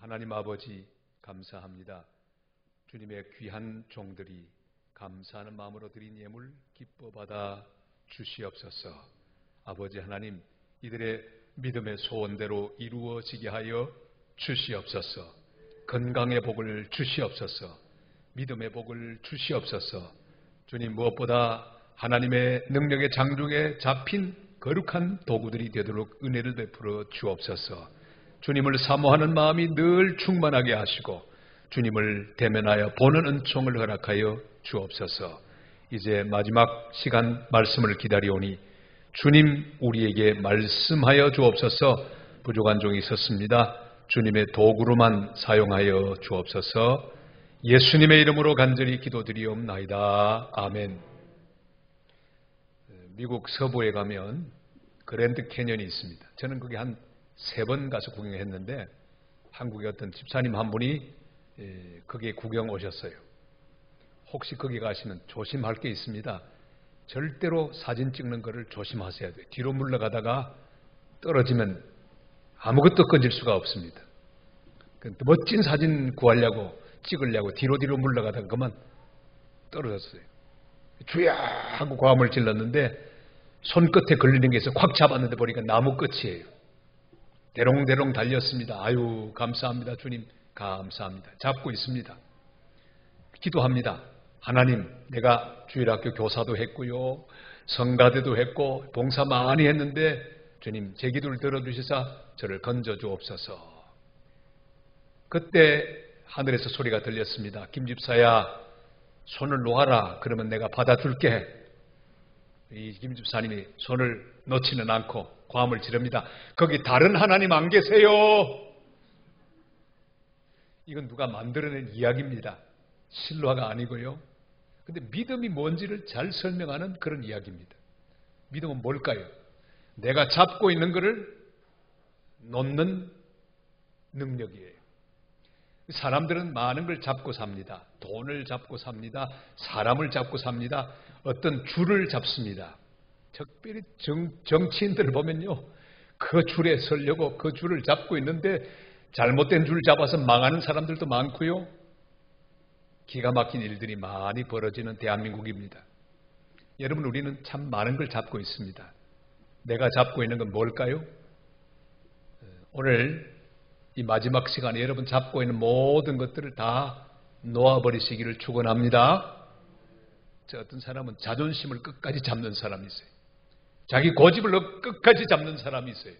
하나님 아버지 감사합니다. 주님의 귀한 종들이 감사하는 마음으로 드린 예물 기뻐 받아 주시옵소서. 아버지 하나님, 이들의 믿음의 소원대로 이루어지게 하여 주시옵소서. 건강의 복을 주시옵소서. 믿음의 복을 주시옵소서. 주님, 무엇보다 하나님의 능력의 장중에 잡힌 거룩한 도구들이 되도록 은혜를 베풀어 주옵소서. 주님을 사모하는 마음이 늘 충만하게 하시고 주님을 대면하여 보는 은총을 허락하여 주옵소서. 이제 마지막 시간 말씀을 기다리오니 주님 우리에게 말씀하여 주옵소서. 부족한 종이 있었습니다. 주님의 도구로만 사용하여 주옵소서. 예수님의 이름으로 간절히 기도드리옵나이다. 아멘. 미국 서부에 가면 그랜드 캐년이 있습니다. 저는 거기 한 3번 가서 구경했는데 한국의 어떤 집사님 한 분이 거기에 구경 오셨어요. 혹시 거기 가시면 조심할 게 있습니다. 절대로 사진 찍는 거를 조심하셔야 돼요. 뒤로 물러가다가 떨어지면 아무것도 건질 수가 없습니다. 멋진 사진 구하려고 찍으려고 뒤로 물러가다가 그만 떨어졌어요. 주야 하고 고함을 질렀는데 손끝에 걸리는 게 있어 콱 잡았는데 보니까 나무 끝이에요. 대롱대롱 달렸습니다. 아유 감사합니다. 주님 감사합니다. 잡고 있습니다. 기도합니다. 하나님, 내가 주일학교 교사도 했고요, 성가대도 했고 봉사 많이 했는데 주님 제 기도를 들어주시사 저를 건져주옵소서. 그때 하늘에서 소리가 들렸습니다. 김집사야, 손을 놓아라. 그러면 내가 받아줄게. 이 김집사님이 손을 놓지는 않고 고함을 지릅니다. 거기 다른 하나님 안 계세요? 이건 누가 만들어낸 이야기입니다. 실화가 아니고요. 근데 믿음이 뭔지를 잘 설명하는 그런 이야기입니다. 믿음은 뭘까요? 내가 잡고 있는 것을 놓는 능력이에요. 사람들은 많은 걸 잡고 삽니다. 돈을 잡고 삽니다. 사람을 잡고 삽니다. 어떤 줄을 잡습니다. 특별히 정치인들을 보면요, 그 줄에 서려고 그 줄을 잡고 있는데 잘못된 줄 잡아서 망하는 사람들도 많고요. 기가 막힌 일들이 많이 벌어지는 대한민국입니다. 여러분, 우리는 참 많은 걸 잡고 있습니다. 내가 잡고 있는 건 뭘까요? 오늘 이 마지막 시간에 여러분 잡고 있는 모든 것들을 다 놓아버리시기를 축원합니다. 저 어떤 사람은 자존심을 끝까지 잡는 사람이 있어요. 자기 고집을 끝까지 잡는 사람이 있어요.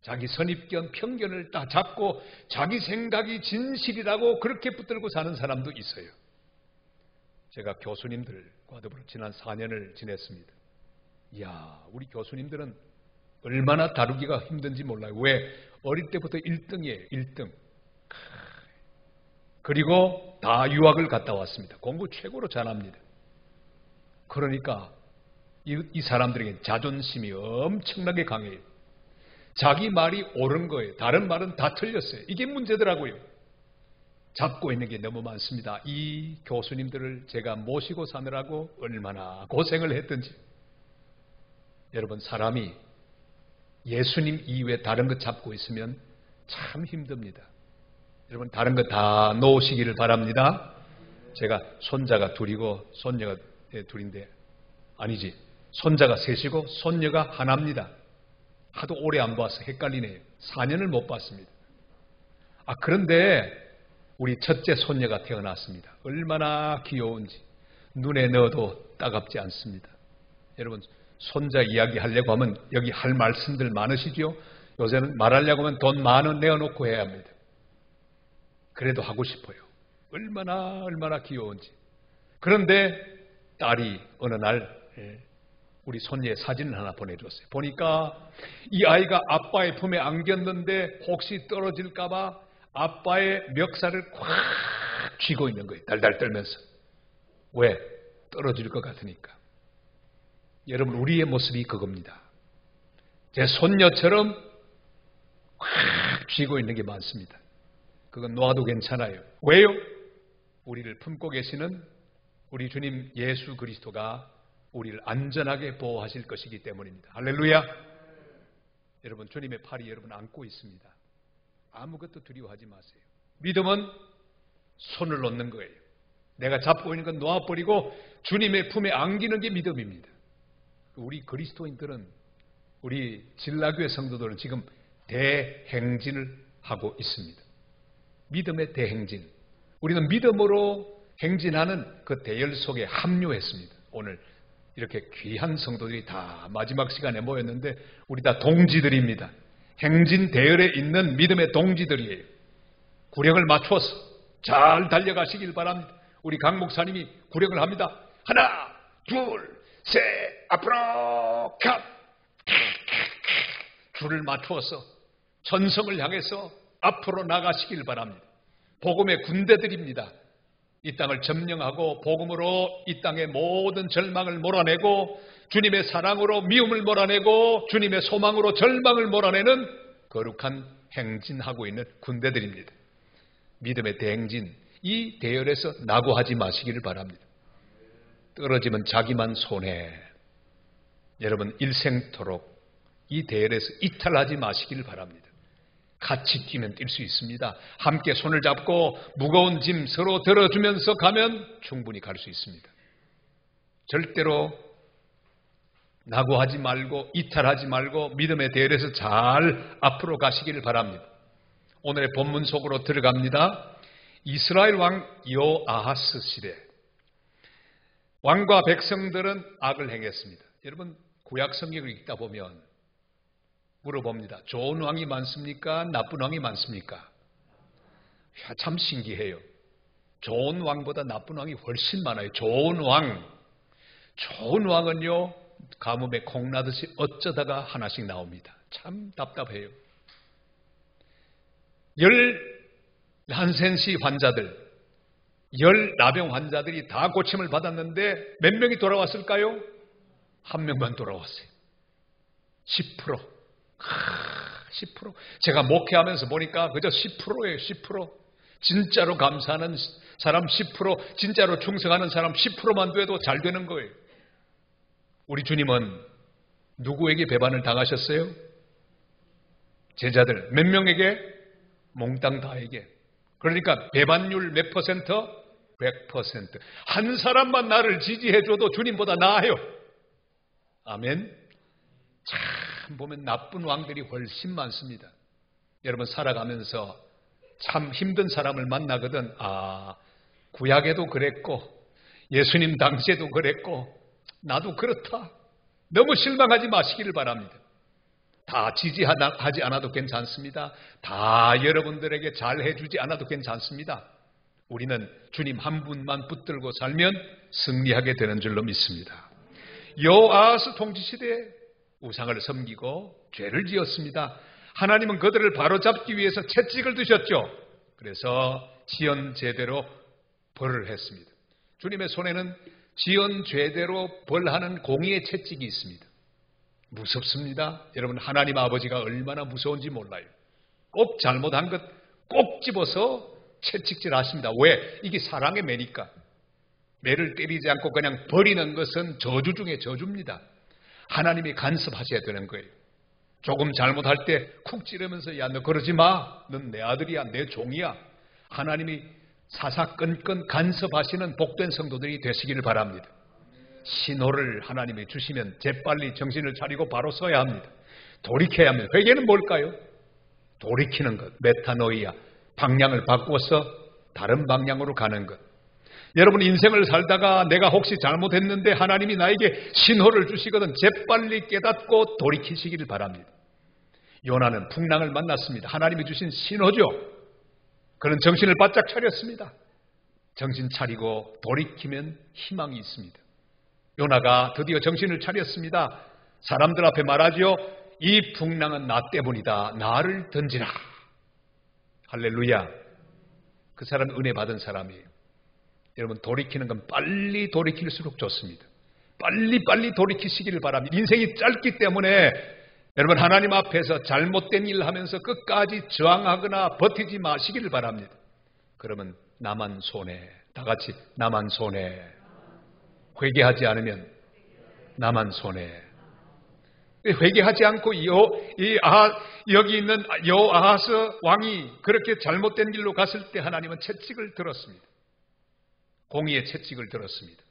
자기 선입견, 편견을 다 잡고 자기 생각이 진실이라고 그렇게 붙들고 사는 사람도 있어요. 제가 교수님들과 더불어 지난 4년을 지냈습니다. 이야, 우리 교수님들은 얼마나 다루기가 힘든지 몰라요. 왜? 어릴 때부터 1등이에요. 1등. 그리고 다 유학을 갔다 왔습니다. 공부 최고로 잘합니다. 그러니까 이 사람들에게 자존심이 엄청나게 강해요. 자기 말이 옳은 거예요. 다른 말은 다 틀렸어요. 이게 문제더라고요. 잡고 있는 게 너무 많습니다. 이 교수님들을 제가 모시고 사느라고 얼마나 고생을 했던지. 여러분, 사람이 예수님 이외에 다른 것 잡고 있으면 참 힘듭니다. 여러분, 다른 거 다 놓으시기를 바랍니다. 제가 손자가 둘이고 손녀가 둘인데, 아니지, 손자가 셋이고 손녀가 하나입니다. 하도 오래 안 봐서 헷갈리네요. 4년을 못 봤습니다. 그런데 우리 첫째 손녀가 태어났습니다. 얼마나 귀여운지 눈에 넣어도 따갑지 않습니다. 여러분, 손자 이야기 하려고 하면 여기 할 말씀들 많으시죠? 요새는 말하려고 하면 돈 10,000원 내어놓고 해야 합니다. 그래도 하고 싶어요. 얼마나 귀여운지. 그런데 딸이 어느 날 우리 손녀의 사진을 하나 보내줬어요. 보니까 이 아이가 아빠의 품에 안겼는데 혹시 떨어질까봐 아빠의 멱살을 콱 쥐고 있는 거예요. 달달 떨면서. 왜? 떨어질 것 같으니까. 여러분, 우리의 모습이 그겁니다. 제 손녀처럼 콱 쥐고 있는 게 많습니다. 그건 놓아도 괜찮아요. 왜요? 우리를 품고 계시는 우리 주님 예수 그리스도가 우리를 안전하게 보호하실 것이기 때문입니다. 할렐루야! 여러분, 주님의 팔이 여러분 안고 있습니다. 아무것도 두려워하지 마세요. 믿음은 손을 놓는 거예요. 내가 잡고 있는 건 놓아버리고 주님의 품에 안기는 게 믿음입니다. 우리 그리스도인들은, 우리 진라교회 성도들은 지금 대행진을 하고 있습니다. 믿음의 대행진. 우리는 믿음으로 행진하는 그 대열 속에 합류했습니다. 오늘 이렇게 귀한 성도들이 다 마지막 시간에 모였는데 우리 다 동지들입니다. 행진 대열에 있는 믿음의 동지들이에요. 구령을 맞추어서 잘 달려가시길 바랍니다. 우리 강 목사님이 구령을 합니다. 하나, 둘, 셋, 앞으로 컷! 줄을 맞추어서 전성을 향해서 앞으로 나가시길 바랍니다. 복음의 군대들입니다. 이 땅을 점령하고 복음으로 이 땅의 모든 절망을 몰아내고 주님의 사랑으로 미움을 몰아내고 주님의 소망으로 절망을 몰아내는 거룩한 행진하고 있는 군대들입니다. 믿음의 대행진, 이 대열에서 낙오하지 마시기를 바랍니다. 떨어지면 자기만 손해. 여러분 일생토록 이 대열에서 이탈하지 마시기를 바랍니다. 같이 뛰면 뛸 수 있습니다. 함께 손을 잡고 무거운 짐 서로 들어주면서 가면 충분히 갈 수 있습니다. 절대로 낙오하지 말고 이탈하지 말고 믿음의 대열에서 잘 앞으로 가시기를 바랍니다. 오늘의 본문 속으로 들어갑니다. 이스라엘 왕 여아하스 시대, 왕과 백성들은 악을 행했습니다. 여러분 구약 성경을 읽다 보면 물어봅니다. 좋은 왕이 많습니까? 나쁜 왕이 많습니까? 참 신기해요. 좋은 왕보다 나쁜 왕이 훨씬 많아요. 좋은 왕은요 가뭄에 콩나듯이 어쩌다가 하나씩 나옵니다. 참 답답해요. 11센시 환자들, 10나병 환자들이 다 고침을 받았는데 몇 명이 돌아왔을까요? 한 명만 돌아왔어요. 10%. 10%. 제가 목회하면서 보니까 그저 10%예요. 10%. 진짜로 감사하는 사람 10%, 진짜로 충성하는 사람 10%만 돼도 잘 되는 거예요. 우리 주님은 누구에게 배반을 당하셨어요? 제자들 몇 명에게? 몽땅 다에게. 그러니까 배반율 몇 퍼센트? 100%. 한 사람만 나를 지지해줘도 주님보다 나아요. 아멘. 참 보면 나쁜 왕들이 훨씬 많습니다. 여러분 살아가면서 참 힘든 사람을 만나거든. 구약에도 그랬고 예수님 당시에도 그랬고 나도 그렇다. 너무 실망하지 마시기를 바랍니다. 다 지지하지 않아도 괜찮습니다. 다 여러분들에게 잘해주지 않아도 괜찮습니다. 우리는 주님 한 분만 붙들고 살면 승리하게 되는 줄로 믿습니다. 여아하스 통치시대에 우상을 섬기고 죄를 지었습니다. 하나님은 그들을 바로잡기 위해서 채찍을 드셨죠. 그래서 지연 제대로 벌을 했습니다. 주님의 손에는 지연 죄대로 벌하는 공의의 채찍이 있습니다. 무섭습니다. 여러분 하나님 아버지가 얼마나 무서운지 몰라요. 꼭 잘못한 것 꼭 집어서 채찍질 하십니다. 왜? 이게 사랑의 매니까. 매를 때리지 않고 그냥 버리는 것은 저주 중에 저주입니다. 하나님이 간섭하셔야 되는 거예요. 조금 잘못할 때 쿡 찌르면서 야 너 그러지 마. 넌 내 아들이야. 내 종이야. 하나님이 사사건건 간섭하시는 복된 성도들이 되시기를 바랍니다. 신호를 하나님이 주시면 재빨리 정신을 차리고 바로 서야 합니다. 돌이켜야 합니다. 회개는 뭘까요? 돌이키는 것. 메타노이아. 방향을 바꾸어서 다른 방향으로 가는 것. 여러분 인생을 살다가 내가 혹시 잘못했는데 하나님이 나에게 신호를 주시거든 재빨리 깨닫고 돌이키시기를 바랍니다. 요나는 풍랑을 만났습니다. 하나님이 주신 신호죠. 그는 정신을 바짝 차렸습니다. 정신 차리고 돌이키면 희망이 있습니다. 요나가 드디어 정신을 차렸습니다. 사람들 앞에 말하죠. 이 풍랑은 나 때문이다. 나를 던지라. 할렐루야. 그 사람은 은혜 받은 사람이에요. 여러분 돌이키는 건 빨리 돌이킬수록 좋습니다. 빨리 돌이키시기를 바랍니다. 인생이 짧기 때문에 여러분 하나님 앞에서 잘못된 일을 하면서 끝까지 저항하거나 버티지 마시기를 바랍니다. 그러면 나만 손해. 다 같이 나만 손해. 회개하지 않으면 나만 손해. 회개하지 않고 여기 있는 여아하스 왕이 그렇게 잘못된 길로 갔을 때 하나님은 채찍을 들었습니다. 공의의 채찍을 들었습니다.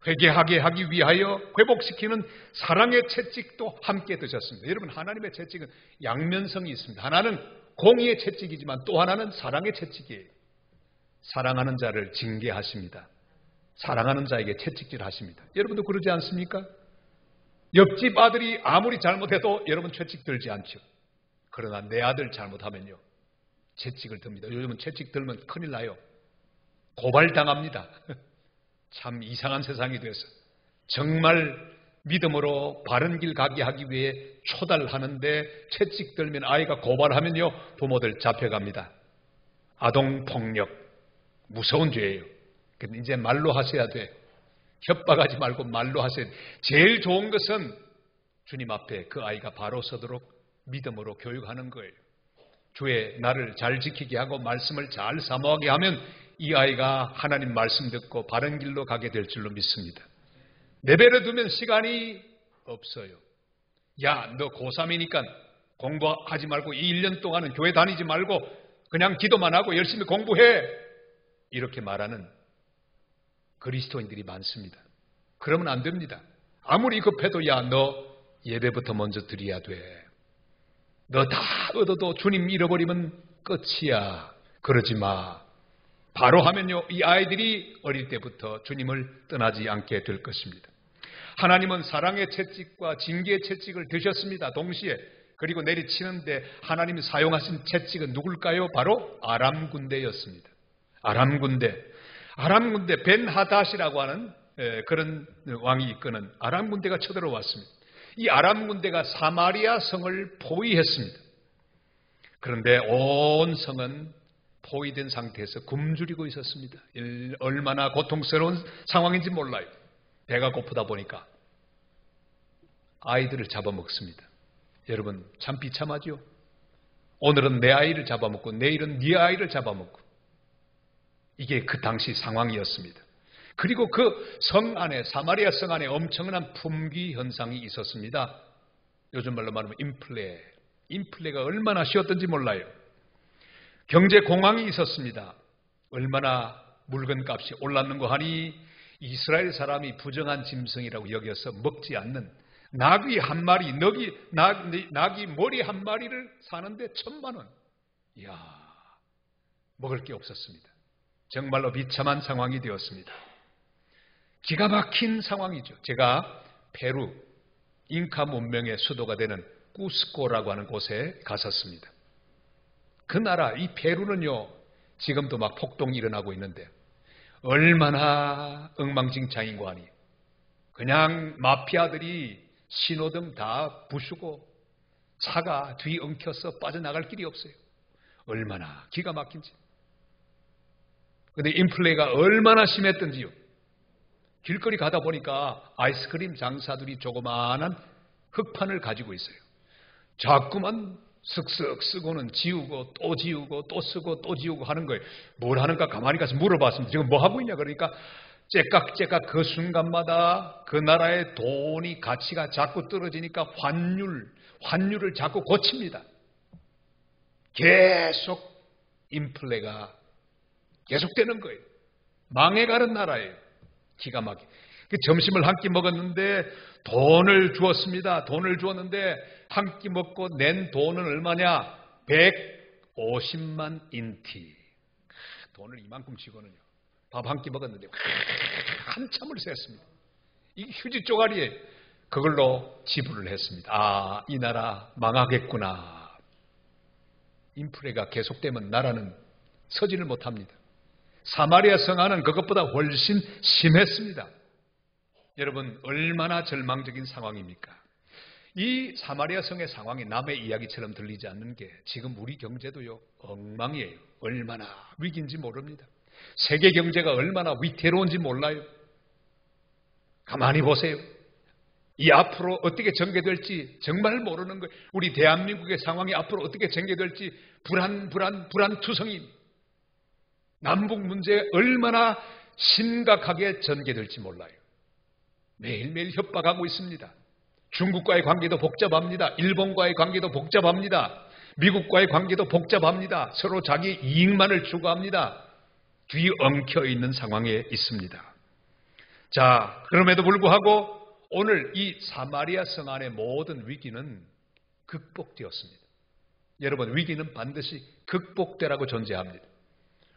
회개하게 하기 위하여 회복시키는 사랑의 채찍도 함께 드셨습니다. 여러분, 하나님의 채찍은 양면성이 있습니다. 하나는 공의의 채찍이지만 또 하나는 사랑의 채찍이에요. 사랑하는 자를 징계하십니다. 사랑하는 자에게 채찍질 하십니다. 여러분도 그러지 않습니까? 옆집 아들이 아무리 잘못해도 여러분 채찍 들지 않죠. 그러나 내 아들 잘못하면요, 채찍을 듭니다. 요즘은 채찍 들면 큰일 나요. 고발당합니다. 참 이상한 세상이 돼서 정말 믿음으로 바른 길 가게 하기 위해 초달하는데 채찍 들면 아이가 고발하면요, 부모들 잡혀갑니다. 아동폭력, 무서운 죄예요. 근데 이제 말로 하셔야 돼. 협박하지 말고 말로 하셔야 돼. 제일 좋은 것은 주님 앞에 그 아이가 바로 서도록 믿음으로 교육하는 거예요. 주의 나를 잘 지키게 하고 말씀을 잘 사모하게 하면 이 아이가 하나님 말씀 듣고 바른 길로 가게 될 줄로 믿습니다. 내버려 두면 시간이 없어요. 야, 너 고3이니까 공부하지 말고 이 1년 동안은 교회 다니지 말고 그냥 기도만 하고 열심히 공부해. 이렇게 말하는 그리스도인들이 많습니다. 그러면 안 됩니다. 아무리 급해도 야, 너 예배부터 먼저 드려야 돼. 너 다 얻어도 주님 잃어버리면 끝이야. 그러지 마. 바로 하면요, 이 아이들이 어릴 때부터 주님을 떠나지 않게 될 것입니다. 하나님은 사랑의 채찍과 징계의 채찍을 드셨습니다. 동시에. 그리고 내리치는데 하나님이 사용하신 채찍은 누굴까요? 바로 아람 군대였습니다. 아람 군대 벤하닷이라고 하는 그런 왕이 이끄는 아람 군대가 쳐들어왔습니다. 이 아람 군대가 사마리아 성을 포위했습니다. 그런데 온 성은 포위된 상태에서 굶주리고 있었습니다. 얼마나 고통스러운 상황인지 몰라요. 배가 고프다 보니까 아이들을 잡아먹습니다. 여러분, 참 비참하죠? 오늘은 내 아이를 잡아먹고 내일은 네 아이를 잡아먹고, 이게 그 당시 상황이었습니다. 그리고 그 성 안에, 사마리아 성 안에 엄청난 품귀 현상이 있었습니다. 요즘 말로 말하면 인플레가 얼마나 쉬웠던지 몰라요. 경제 공황이 있었습니다. 얼마나 물건값이 올랐는고 하니 이스라엘 사람이 부정한 짐승이라고 여겨서 먹지 않는 나귀 한 마리, 나귀 머리 한 마리를 사는데 1,000,000원. 이야, 먹을 게 없었습니다. 정말로 비참한 상황이 되었습니다. 기가 막힌 상황이죠. 제가 페루 잉카 문명의 수도가 되는 쿠스코라고 하는 곳에 갔었습니다. 그 나라, 이 페루는요, 지금도 막 폭동이 일어나고 있는데 얼마나 엉망진창인고 하니 그냥 마피아들이 신호등 다 부수고 차가 뒤 엉켜서 빠져나갈 길이 없어요. 얼마나 기가 막힌지. 근데 인플레가 얼마나 심했던지요. 길거리 가다 보니까 아이스크림 장사들이 조그마한 흙판을 가지고 있어요. 자꾸만 쓱쓱 쓰고는 지우고 또 지우고 또 쓰고 또 지우고 하는 거예요. 뭘 하는가 가만히 가서 물어봤습니다. 지금 뭐 하고 있냐 그러니까 째깍째깍 그 순간마다 그 나라의 돈이 가치가 자꾸 떨어지니까 환율을 자꾸 고칩니다. 계속 인플레가 계속되는 거예요. 망해가는 나라예요. 기가 막히게. 점심을 한 끼 먹었는데 돈을 주었습니다. 돈을 주었는데 한 끼 먹고 낸 돈은 얼마냐? 150만 인티. 돈을 이만큼 쥐고는요. 밥 한 끼 먹었는데 한참을 셌습니다. 이 휴지 쪼가리에 그걸로 지불을 했습니다. 아, 이 나라 망하겠구나. 인플레가 계속되면 나라는 서지를 못합니다. 사마리아 성안은 그것보다 훨씬 심했습니다. 여러분, 얼마나 절망적인 상황입니까? 이 사마리아 성의 상황이 남의 이야기처럼 들리지 않는 게 지금 우리 경제도요, 엉망이에요. 얼마나 위기인지 모릅니다. 세계 경제가 얼마나 위태로운지 몰라요. 가만히 보세요. 이 앞으로 어떻게 전개될지 정말 모르는 거예요. 우리 대한민국의 상황이 앞으로 어떻게 전개될지 불안투성이. 남북 문제 얼마나 심각하게 전개될지 몰라요. 매일매일 협박하고 있습니다. 중국과의 관계도 복잡합니다. 일본과의 관계도 복잡합니다. 미국과의 관계도 복잡합니다. 서로 자기 이익만을 추구합니다. 뒤엉켜 있는 상황에 있습니다. 자, 그럼에도 불구하고 오늘 이 사마리아 성 안의 모든 위기는 극복되었습니다. 여러분, 위기는 반드시 극복되라고 존재합니다.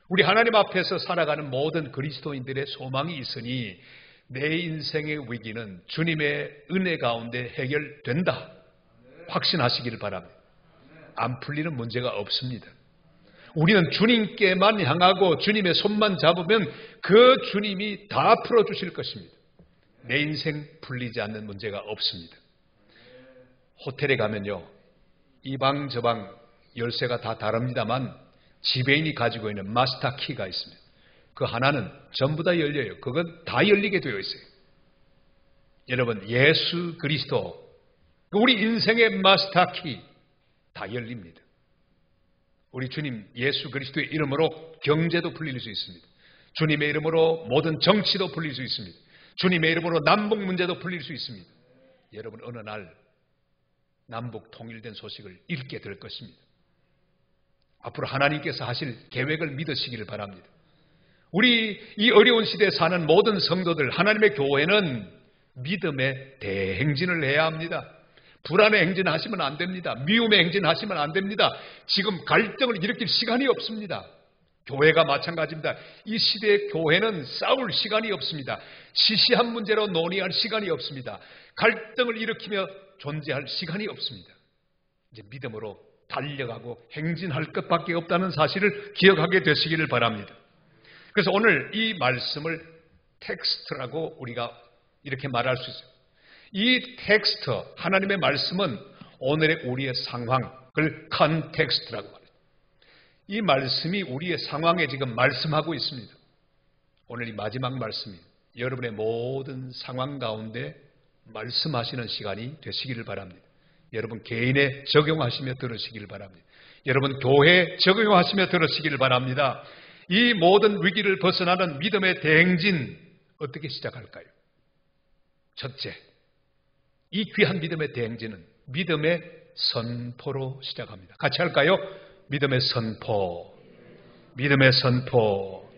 우리 하나님 앞에서 살아가는 모든 그리스도인들의 소망이 있으니 내 인생의 위기는 주님의 은혜 가운데 해결된다. 확신하시기를 바랍니다. 안 풀리는 문제가 없습니다. 우리는 주님께만 향하고 주님의 손만 잡으면 그 주님이 다 풀어주실 것입니다. 내 인생 풀리지 않는 문제가 없습니다. 호텔에 가면요, 이 방 저 방 열쇠가 다 다릅니다만 지배인이 가지고 있는 마스터 키가 있습니다. 그 하나는 전부 다 열려요. 그건 다 열리게 되어 있어요. 여러분, 예수 그리스도, 우리 인생의 마스터 키 다 열립니다. 우리 주님 예수 그리스도의 이름으로 경제도 풀릴 수 있습니다. 주님의 이름으로 모든 정치도 풀릴 수 있습니다. 주님의 이름으로 남북 문제도 풀릴 수 있습니다. 여러분, 어느 날 남북 통일된 소식을 읽게 될 것입니다. 앞으로 하나님께서 하실 계획을 믿으시기를 바랍니다. 우리 이 어려운 시대에 사는 모든 성도들, 하나님의 교회는 믿음의 대행진을 해야 합니다. 불안의 행진하시면 안 됩니다. 미움의 행진하시면 안 됩니다. 지금 갈등을 일으킬 시간이 없습니다. 교회가 마찬가지입니다. 이 시대의 교회는 싸울 시간이 없습니다. 시시한 문제로 논의할 시간이 없습니다. 갈등을 일으키며 존재할 시간이 없습니다. 이제 믿음으로 달려가고 행진할 것밖에 없다는 사실을 기억하게 되시기를 바랍니다. 그래서 오늘 이 말씀을 텍스트라고 우리가 이렇게 말할 수 있어요. 이 텍스트, 하나님의 말씀은 오늘의 우리의 상황을 컨텍스트라고 말해요. 이 말씀이 우리의 상황에 지금 말씀하고 있습니다. 오늘 이 마지막 말씀이 여러분의 모든 상황 가운데 말씀하시는 시간이 되시기를 바랍니다. 여러분 개인에 적용하시며 들으시기를 바랍니다. 여러분 교회에 적용하시며 들으시기를 바랍니다. 이 모든 위기를 벗어나는 믿음의 대행진 어떻게 시작할까요? 첫째, 이 귀한 믿음의 대행진은 믿음의 선포로 시작합니다. 같이 할까요? 믿음의 선포. 믿음의 선포.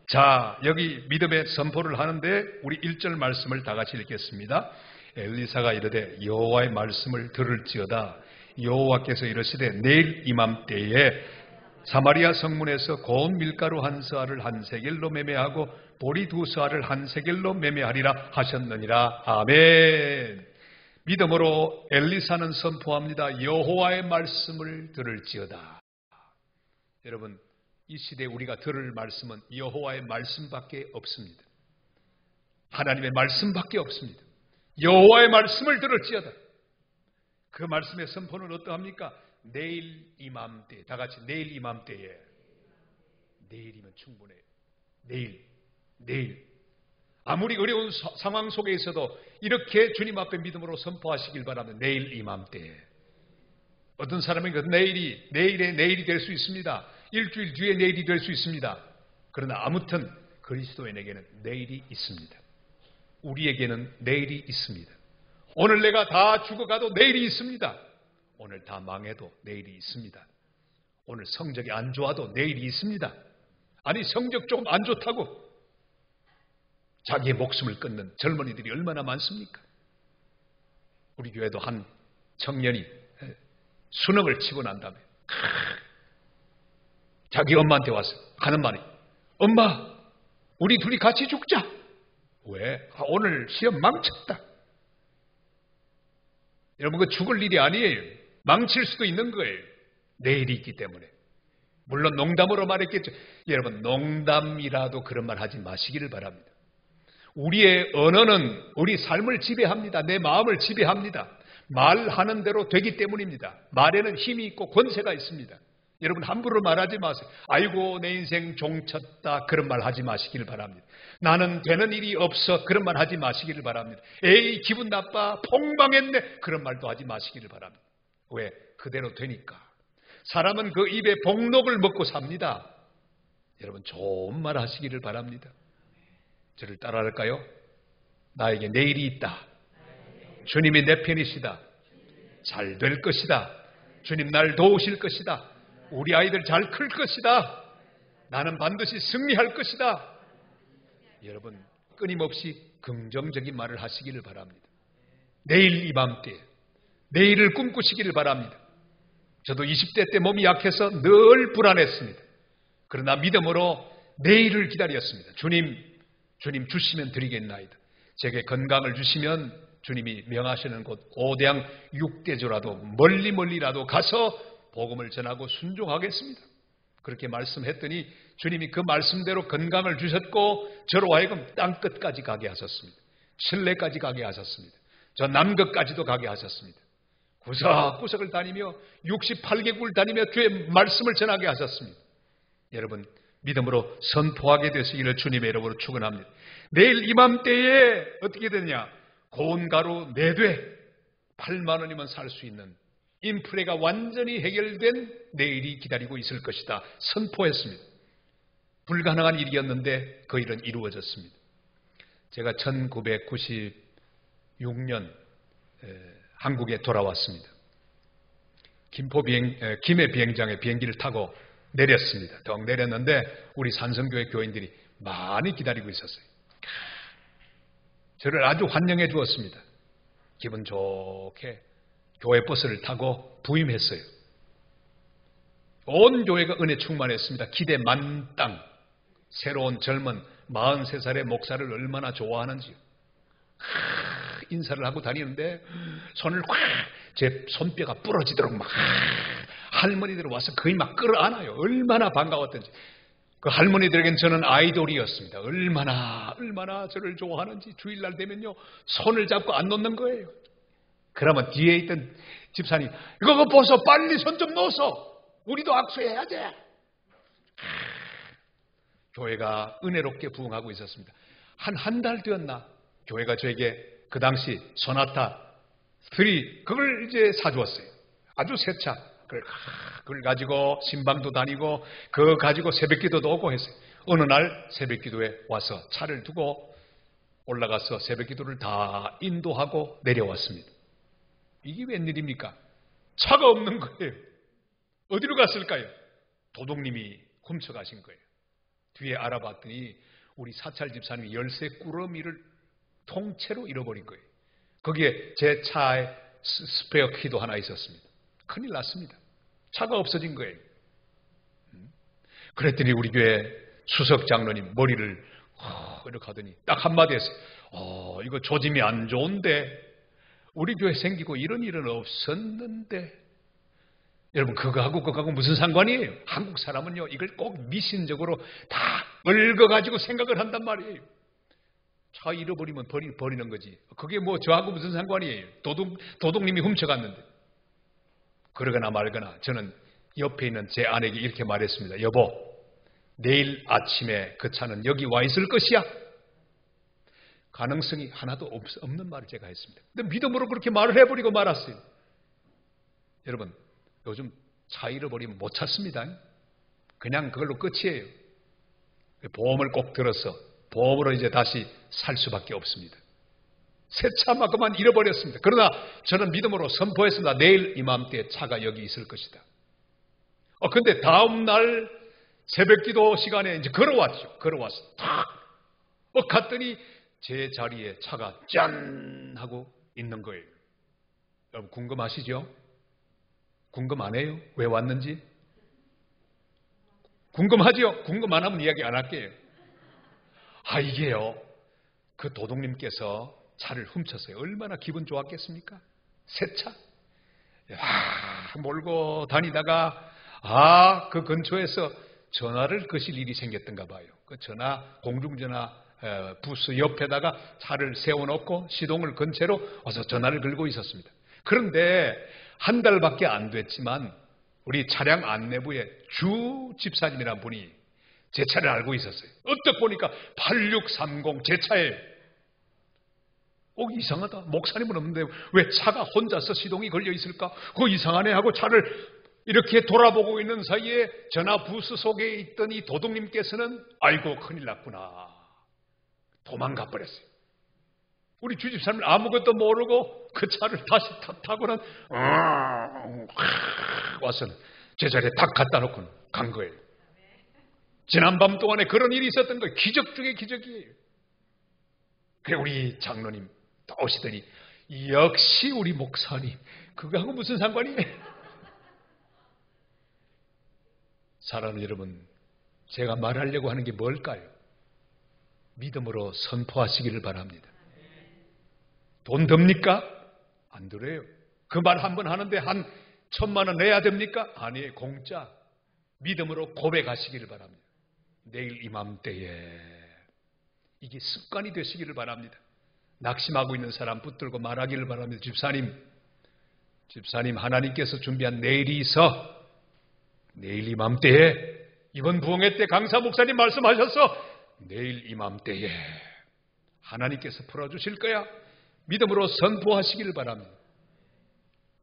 자, 여기 믿음의 선포를 하는데 우리 1절 말씀을 다 같이 읽겠습니다. 엘리사가 이르되 여호와의 말씀을 들을지어다. 여호와께서 이르시되 내일 이맘때에 사마리아 성문에서 고운 밀가루 한 서알을 한 세겔로 매매하고 보리 두 서알을 한 세겔로 매매하리라 하셨느니라. 아멘. 믿음으로 엘리사는 선포합니다. 여호와의 말씀을 들을지어다. 여러분, 이 시대에 우리가 들을 말씀은 여호와의 말씀밖에 없습니다. 하나님의 말씀밖에 없습니다. 여호와의 말씀을 들을지어다. 그 말씀의 선포는 어떠합니까? 내일 이맘때, 다 같이 내일 이맘때에. 내일이면 충분해요. 내일. 아무리 어려운 상황 속에 있어도 이렇게 주님 앞에 믿음으로 선포하시길 바랍니다. 내일 이맘때에. 어떤 사람은 그 내일의 내일이 될 수 있습니다. 일주일 뒤에 내일이 될 수 있습니다. 그러나 아무튼 그리스도인에게는 내일이 있습니다. 우리에게는 내일이 있습니다. 오늘 내가 다 죽어가도 내일이 있습니다. 오늘 다 망해도 내일이 있습니다. 오늘 성적이 안 좋아도 내일이 있습니다. 아니 성적 조금 안 좋다고 자기의 목숨을 끊는 젊은이들이 얼마나 많습니까? 우리 교회도 한 청년이 수능을 치고 난 다음에 자기 엄마한테 와서 하는 말이 엄마 우리 둘이 같이 죽자. 왜? 오늘 시험 망쳤다. 여러분 그 죽을 일이 아니에요. 망칠 수도 있는 거예요. 내일이 있기 때문에. 물론 농담으로 말했겠죠. 여러분 농담이라도 그런 말 하지 마시기를 바랍니다. 우리의 언어는 우리 삶을 지배합니다. 내 마음을 지배합니다. 말하는 대로 되기 때문입니다. 말에는 힘이 있고 권세가 있습니다. 여러분 함부로 말하지 마세요. 아이고 내 인생 종쳤다 그런 말 하지 마시기를 바랍니다. 나는 되는 일이 없어 그런 말 하지 마시기를 바랍니다. 에이 기분 나빠 폭망했네 그런 말도 하지 마시기를 바랍니다. 왜? 그대로 되니까. 사람은 그 입에 복록을 먹고 삽니다. 여러분 좋은 말 하시기를 바랍니다. 저를 따라할까요? 나에게 내일이 있다. 주님이 내 편이시다. 잘 될 것이다. 주님 날 도우실 것이다. 우리 아이들 잘 클 것이다. 나는 반드시 승리할 것이다. 여러분, 끊임없이 긍정적인 말을 하시기를 바랍니다. 내일 이맘때 내일을 꿈꾸시기를 바랍니다. 저도 20대 때 몸이 약해서 늘 불안했습니다. 그러나 믿음으로 내일을 기다렸습니다. 주님 주시면 드리겠나이다. 제게 건강을 주시면 주님이 명하시는 곳 고대양 6대조라도 멀리라도 가서 복음을 전하고 순종하겠습니다. 그렇게 말씀했더니 주님이 그 말씀대로 건강을 주셨고 저로 하여금 땅끝까지 가게 하셨습니다. 칠레까지 가게 하셨습니다. 저 남극까지도 가게 하셨습니다. 구석구석을 다니며 68개국을 다니며 주의 말씀을 전하게 하셨습니다. 여러분, 믿음으로 선포하게 되시기를 주님의 이름으로 축원합니다. 내일 이맘때에 어떻게 되느냐? 고운 가루 4대 8만 원이면 살 수 있는 인플레가 완전히 해결된 내일이 기다리고 있을 것이다. 선포했습니다. 불가능한 일이었는데 그 일은 이루어졌습니다. 제가 1996년 한국에 돌아왔습니다. 김해 비행장에 비행기를 타고 내렸습니다. 덩 내렸는데 우리 산성교회 교인들이 많이 기다리고 있었어요. 저를 아주 환영해 주었습니다. 기분 좋게 교회 버스를 타고 부임했어요. 온 교회가 은혜 충만했습니다. 기대 만땅. 새로운 젊은 43살의 목사를 얼마나 좋아하는지요. 인사를 하고 다니는데 손을 확 제 손뼈가 부러지도록 막 할머니들 와서 거의 막 끌어안아요. 얼마나 반가웠던지. 그 할머니들에겐 저는 아이돌이었습니다. 얼마나 저를 좋아하는지 주일날 되면요 손을 잡고 안 놓는 거예요. 그러면 뒤에 있던 집사님 이거 벗어 빨리 손 좀 넣어서 우리도 악수해야 돼. 교회가 은혜롭게 부흥하고 있었습니다. 한 달 되었나 교회가 저에게 그 당시 소나타 3 그걸 이제 사주었어요. 아주 새 차. 그걸 가지고 신방도 다니고 그거 가지고 새벽기도도 오고 했어요. 어느 날 새벽기도에 와서 차를 두고 올라가서 새벽기도를 다 인도하고 내려왔습니다. 이게 웬일입니까? 차가 없는 거예요. 어디로 갔을까요? 도둑님이 훔쳐가신 거예요. 뒤에 알아봤더니 우리 사찰 집사님이 열쇠 꾸러미를 통째로 잃어버린 거예요. 거기에 제 차에 스페어 키도 하나 있었습니다. 큰일 났습니다. 차가 없어진 거예요. 그랬더니 우리 교회 수석 장로님 머리를 이렇게 하더니 딱 한마디 했어요. 이거 조짐이 안 좋은데 우리 교회 생기고 이런 일은 없었는데 여러분 그거하고 무슨 상관이에요? 한국 사람은요 이걸 꼭 미신적으로 다 얽어가지고 생각을 한단 말이에요. 차 잃어버리면 버리는 거지. 그게 뭐 저하고 무슨 상관이에요? 도둑님이 훔쳐갔는데. 그러거나 말거나 저는 옆에 있는 제 아내에게 이렇게 말했습니다. 여보, 내일 아침에 그 차는 여기 와 있을 것이야. 가능성이 하나도 없는 말을 제가 했습니다. 근데 믿음으로 그렇게 말을 해버리고 말았어요. 여러분, 요즘 차 잃어버리면 못 찾습니다. 그냥 그걸로 끝이에요. 보험을 꼭 들어서 보험으로 이제 다시 살 수밖에 없습니다. 새 차만큼만 잃어버렸습니다. 그러나 저는 믿음으로 선포했습니다. 내일 이맘때 차가 여기 있을 것이다. 근데 다음 날 새벽기도 시간에 이제 걸어왔죠. 걸어와서 탁 갔더니 제 자리에 차가 짠 하고 있는 거예요. 여러분 궁금하시죠? 궁금 안 해요? 왜 왔는지? 궁금하죠? 궁금 안 하면 이야기 안 할게요. 이게요. 그 도둑님께서 차를 훔쳤어요. 얼마나 기분 좋았겠습니까? 새 차. 몰고 다니다가 그 근처에서 전화를 거실 일이 생겼던가 봐요. 그 전화 공중전화 부스 옆에다가 차를 세워놓고 시동을 건 채로 와서 전화를 걸고 있었습니다. 그런데 한 달밖에 안 됐지만 우리 차량 안내부의 주 집사님이라는 분이 제 차를 알고 있었어요. 어떻게 보니까 8630 제 차예요. 이상하다. 목사님은 없는데 왜 차가 혼자서 시동이 걸려 있을까? 그거 이상하네 하고 차를 이렇게 돌아보고 있는 사이에 전화 부스 속에 있던 이 도둑님께서는 아이고 큰일 났구나. 도망가 버렸어요. 우리 주집사님 아무것도 모르고 그 차를 다시 타고는 와서는 제자리에 딱 갖다 놓고 간 거예요. 지난밤 동안에 그런 일이 있었던 거예요. 기적 중에 기적이에요. 그래 우리 장로님 오시더니 역시 우리 목사님 그거하고 무슨 상관이에요? 사랑하는 여러분, 제가 말하려고 하는 게 뭘까요? 믿음으로 선포하시기를 바랍니다. 돈 듭니까? 안 들어요. 그 말 한 번 하는데 한 1,000만 원 내야 됩니까? 아니에요. 공짜. 믿음으로 고백하시기를 바랍니다. 내일 이맘때에 이게 습관이 되시기를 바랍니다. 낙심하고 있는 사람 붙들고 말하기를 바랍니다. 집사님 하나님께서 준비한 내일이 있어. 내일 이맘때에 이번 부흥회 때 강사 목사님 말씀하셔서 내일 이맘때에 하나님께서 풀어주실 거야. 믿음으로 선포하시기를 바랍니다.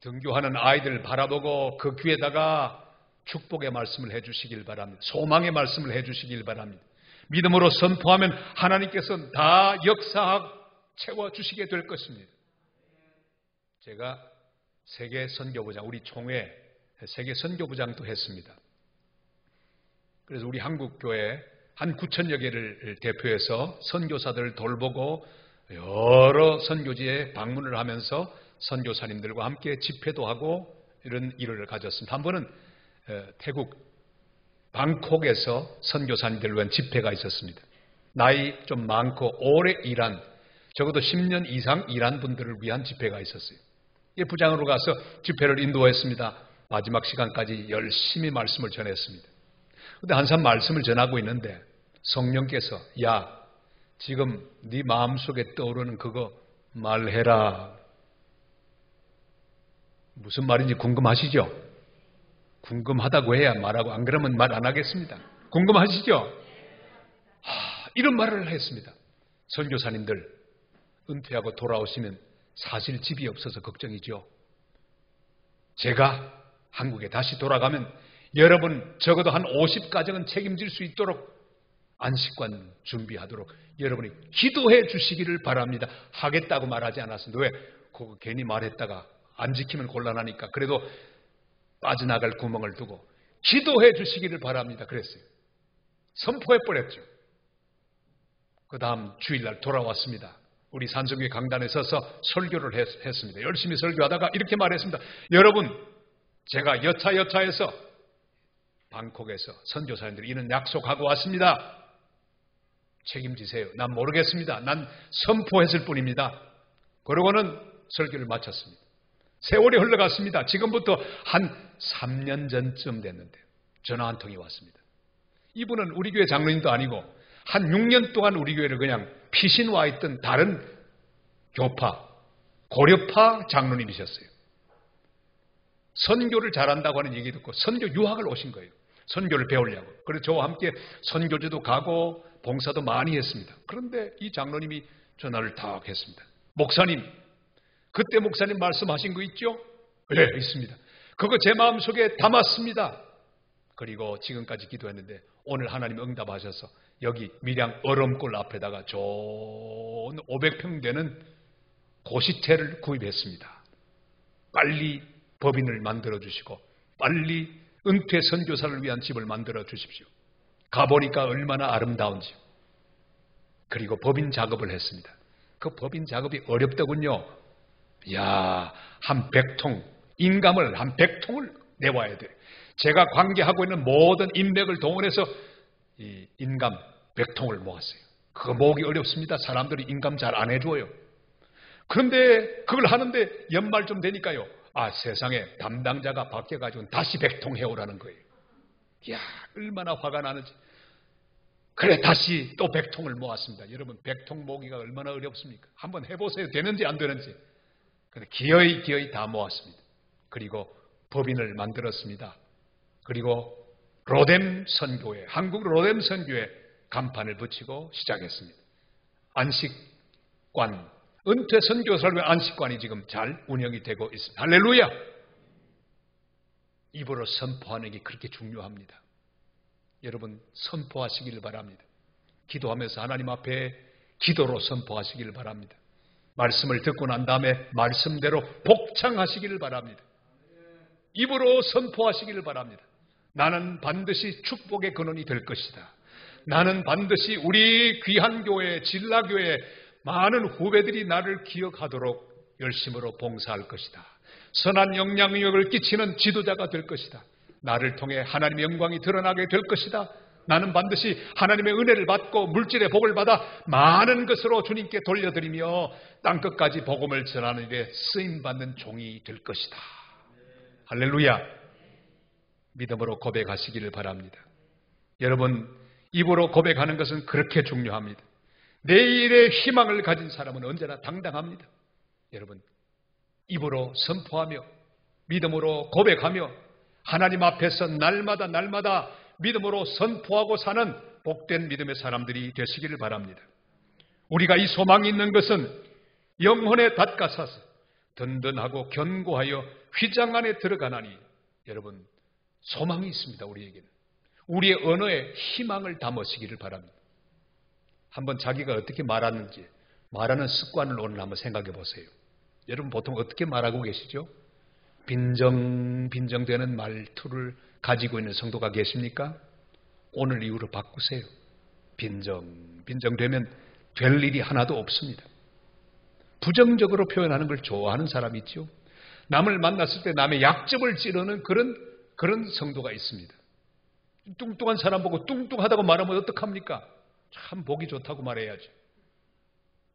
등교하는 아이들 바라보고 그 귀에다가 축복의 말씀을 해주시길 바랍니다. 소망의 말씀을 해주시길 바랍니다. 믿음으로 선포하면 하나님께서는 다 역사하고 채워주시게 될 것입니다. 제가 세계 선교부장, 우리 총회 세계 선교부장도 했습니다. 그래서 우리 한국교회 한 9,000여 개를 대표해서 선교사들을 돌보고 여러 선교지에 방문을 하면서 선교사님들과 함께 집회도 하고 이런 일을 가졌습니다. 한 번은 태국 방콕에서 선교사님들을 위한 집회가 있었습니다. 나이 좀 많고 오래 일한, 적어도 10년 이상 일한 분들을 위한 집회가 있었어요. 이 부장으로 가서 집회를 인도했습니다. 마지막 시간까지 열심히 말씀을 전했습니다. 그런데 항상 말씀을 전하고 있는데 성령께서 야, 지금 네 마음속에 떠오르는 그거 말해라. 무슨 말인지 궁금하시죠? 궁금하다고 해야 말하고 안 그러면 말 안 하겠습니다. 궁금하시죠? 이런 말을 했습니다. 선교사님들 은퇴하고 돌아오시면 사실 집이 없어서 걱정이죠. 제가 한국에 다시 돌아가면 여러분 적어도 한 50가정은 책임질 수 있도록 안식관 준비하도록 여러분이 기도해 주시기를 바랍니다. 하겠다고 말하지 않았습니다. 왜? 그거 괜히 말했다가 안 지키면 곤란하니까 그래도 빠져나갈 구멍을 두고 기도해 주시기를 바랍니다. 그랬어요. 선포해 버렸죠. 그 다음 주일날 돌아왔습니다. 우리 산성교회 강단에 서서 설교를 했습니다. 열심히 설교하다가 이렇게 말했습니다. 여러분, 제가 여차여차해서 방콕에서 선교사님들이 이런 약속하고 왔습니다. 책임지세요. 난 모르겠습니다. 난 선포했을 뿐입니다. 그러고는 설교를 마쳤습니다. 세월이 흘러갔습니다. 지금부터 한 3년 전쯤 됐는데 전화 한 통이 왔습니다. 이분은 우리 교회 장로님도 아니고 한 6년 동안 우리 교회를 그냥 피신 와 있던 다른 교파, 고려파 장로님이셨어요. 선교를 잘한다고 하는 얘기 듣고 선교 유학을 오신 거예요. 선교를 배우려고. 그래서 저와 함께 선교지도 가고 봉사도 많이 했습니다. 그런데 이 장로님이 전화를 탁 했습니다. 목사님, 그때 목사님 말씀하신 거 있죠? 네, 있습니다. 그거 제 마음속에 담았습니다. 그리고 지금까지 기도했는데 오늘 하나님 응답하셔서 여기 밀양 얼음골 앞에다가 좋은 500평 되는 고시채를 구입했습니다. 빨리 법인을 만들어 주시고 빨리 은퇴 선교사를 위한 집을 만들어 주십시오. 가보니까 얼마나 아름다운지. 그리고 법인 작업을 했습니다. 그 법인 작업이 어렵더군요. 이야, 한 100통, 인감을 한 100통을 내와야 돼. 제가 관계하고 있는 모든 인맥을 동원해서 이 인감 100통을 모았어요. 그거 모으기 어렵습니다. 사람들이 인감 잘 안 해줘요. 그런데 그걸 하는데 연말쯤 되니까요. 아, 세상에 담당자가 바뀌어가지고 다시 100통 해오라는 거예요. 이야, 얼마나 화가 나는지. 그래, 다시 또 100통을 모았습니다. 여러분, 100통 모으기가 얼마나 어렵습니까? 한번 해보세요. 되는지 안 되는지. 근데 기어이 다 모았습니다. 그리고 법인을 만들었습니다. 그리고 로뎀 선교회, 한국 로뎀 선교회 간판을 붙이고 시작했습니다. 안식관, 은퇴 선교사를 위한 안식관이 지금 잘 운영이 되고 있습니다. 할렐루야! 입으로 선포하는 게 그렇게 중요합니다. 여러분, 선포하시기를 바랍니다. 기도하면서 하나님 앞에 기도로 선포하시기를 바랍니다. 말씀을 듣고 난 다음에 말씀대로 복창하시기를 바랍니다. 입으로 선포하시기를 바랍니다. 나는 반드시 축복의 근원이 될 것이다. 나는 반드시 우리 귀한 교회, 진라교회 많은 후배들이 나를 기억하도록 열심으로 봉사할 것이다. 선한 영향력을 끼치는 지도자가 될 것이다. 나를 통해 하나님의 영광이 드러나게 될 것이다. 나는 반드시 하나님의 은혜를 받고 물질의 복을 받아 많은 것으로 주님께 돌려드리며 땅끝까지 복음을 전하는 일에 쓰임받는 종이 될 것이다. 할렐루야. 믿음으로 고백하시기를 바랍니다. 여러분, 입으로 고백하는 것은 그렇게 중요합니다. 내일의 희망을 가진 사람은 언제나 당당합니다. 여러분, 입으로 선포하며 믿음으로 고백하며 하나님 앞에서 날마다 믿음으로 선포하고 사는 복된 믿음의 사람들이 되시기를 바랍니다. 우리가 이 소망이 있는 것은 영혼의 닷가사서 든든하고 견고하여 휘장 안에 들어가나니, 여러분, 소망이 있습니다. 우리에게는. 우리의 언어에 희망을 담으시기를 바랍니다. 한번 자기가 어떻게 말하는지, 말하는 습관을 오늘 한번 생각해 보세요. 여러분 보통 어떻게 말하고 계시죠? 빈정되는 말투를 가지고 있는 성도가 계십니까? 오늘 이후로 바꾸세요. 빈정되면 될 일이 하나도 없습니다. 부정적으로 표현하는 걸 좋아하는 사람이 있죠. 남을 만났을 때 남의 약점을 찌르는 그런 성도가 있습니다. 뚱뚱한 사람 보고 뚱뚱하다고 말하면 어떡합니까? 참 보기 좋다고 말해야지.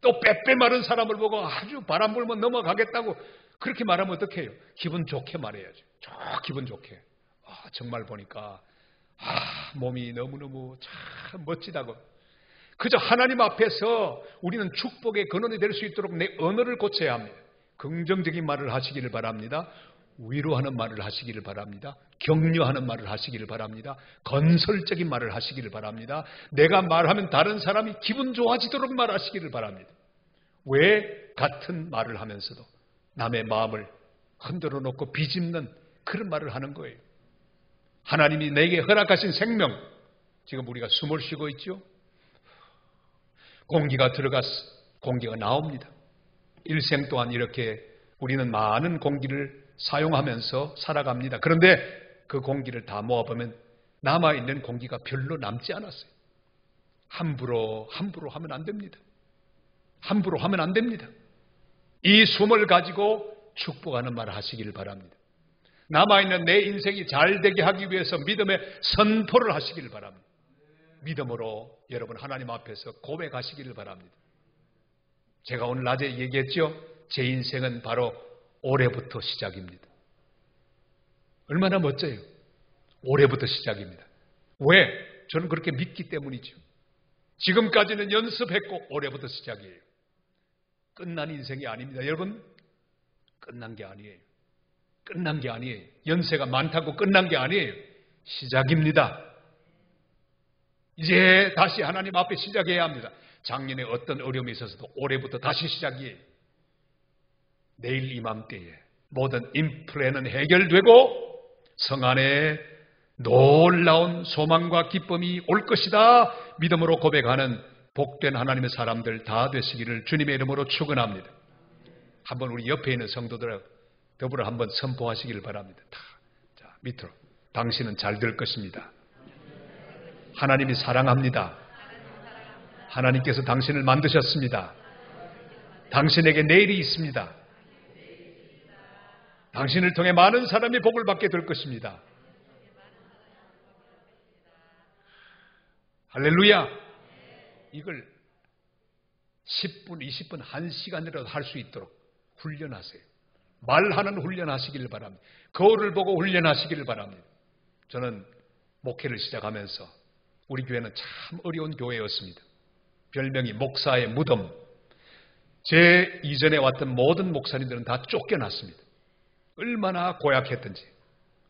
또 빼빼 마른 사람을 보고 아주 바람 불면 넘어가겠다고 그렇게 말하면 어떡해요? 기분 좋게 말해야지. 기분 좋게. 정말 보니까 몸이 너무너무 참 멋지다고. 그저 하나님 앞에서 우리는 축복의 근원이 될 수 있도록 내 언어를 고쳐야 합니다. 긍정적인 말을 하시기를 바랍니다. 위로하는 말을 하시기를 바랍니다. 격려하는 말을 하시기를 바랍니다. 건설적인 말을 하시기를 바랍니다. 내가 말하면 다른 사람이 기분 좋아지도록 말하시기를 바랍니다. 왜 같은 말을 하면서도 남의 마음을 흔들어 놓고 비집는 그런 말을 하는 거예요. 하나님이 내게 허락하신 생명, 지금 우리가 숨을 쉬고 있죠. 공기가 들어가서 공기가 나옵니다. 일생 동안 이렇게 우리는 많은 공기를 사용하면서 살아갑니다. 그런데 그 공기를 다 모아보면 남아있는 공기가 별로 남지 않았어요. 함부로 하면 안 됩니다. 함부로 하면 안 됩니다. 이 숨을 가지고 축복하는 말을 하시기를 바랍니다. 남아있는 내 인생이 잘 되게 하기 위해서 믿음의 선포를 하시기를 바랍니다. 믿음으로 여러분 하나님 앞에서 고백하시기를 바랍니다. 제가 오늘 낮에 얘기했죠. 제 인생은 바로 올해부터 시작입니다. 얼마나 멋져요. 올해부터 시작입니다. 왜? 저는 그렇게 믿기 때문이죠. 지금까지는 연습했고 올해부터 시작이에요. 끝난 인생이 아닙니다. 여러분, 끝난 게 아니에요. 끝난 게 아니에요. 연세가 많다고 끝난 게 아니에요. 시작입니다. 이제 다시 하나님 앞에 시작해야 합니다. 작년에 어떤 어려움이 있어서도 올해부터 다시 시작이에요. 내일 이맘때에 모든 인플레는 해결되고 성 안에 놀라운 소망과 기쁨이 올 것이다. 믿음으로 고백하는 복된 하나님의 사람들 다 되시기를 주님의 이름으로 축원합니다. 한번 우리 옆에 있는 성도들 더불어 한번 선포하시기를 바랍니다. 자, 밑으로. 당신은 잘 될 것입니다. 하나님이 사랑합니다. 하나님께서 당신을 만드셨습니다. 당신에게 내일이 있습니다. 당신을 통해 많은 사람이 복을 받게 될 것입니다. 할렐루야. 이걸 10분, 20분, 1시간이라도 할 수 있도록 훈련하세요. 말하는 훈련하시기를 바랍니다. 거울을 보고 훈련하시기를 바랍니다. 저는 목회를 시작하면서 우리 교회는 참 어려운 교회였습니다. 별명이 목사의 무덤. 제 이전에 왔던 모든 목사님들은 다 쫓겨났습니다. 얼마나 고약했던지.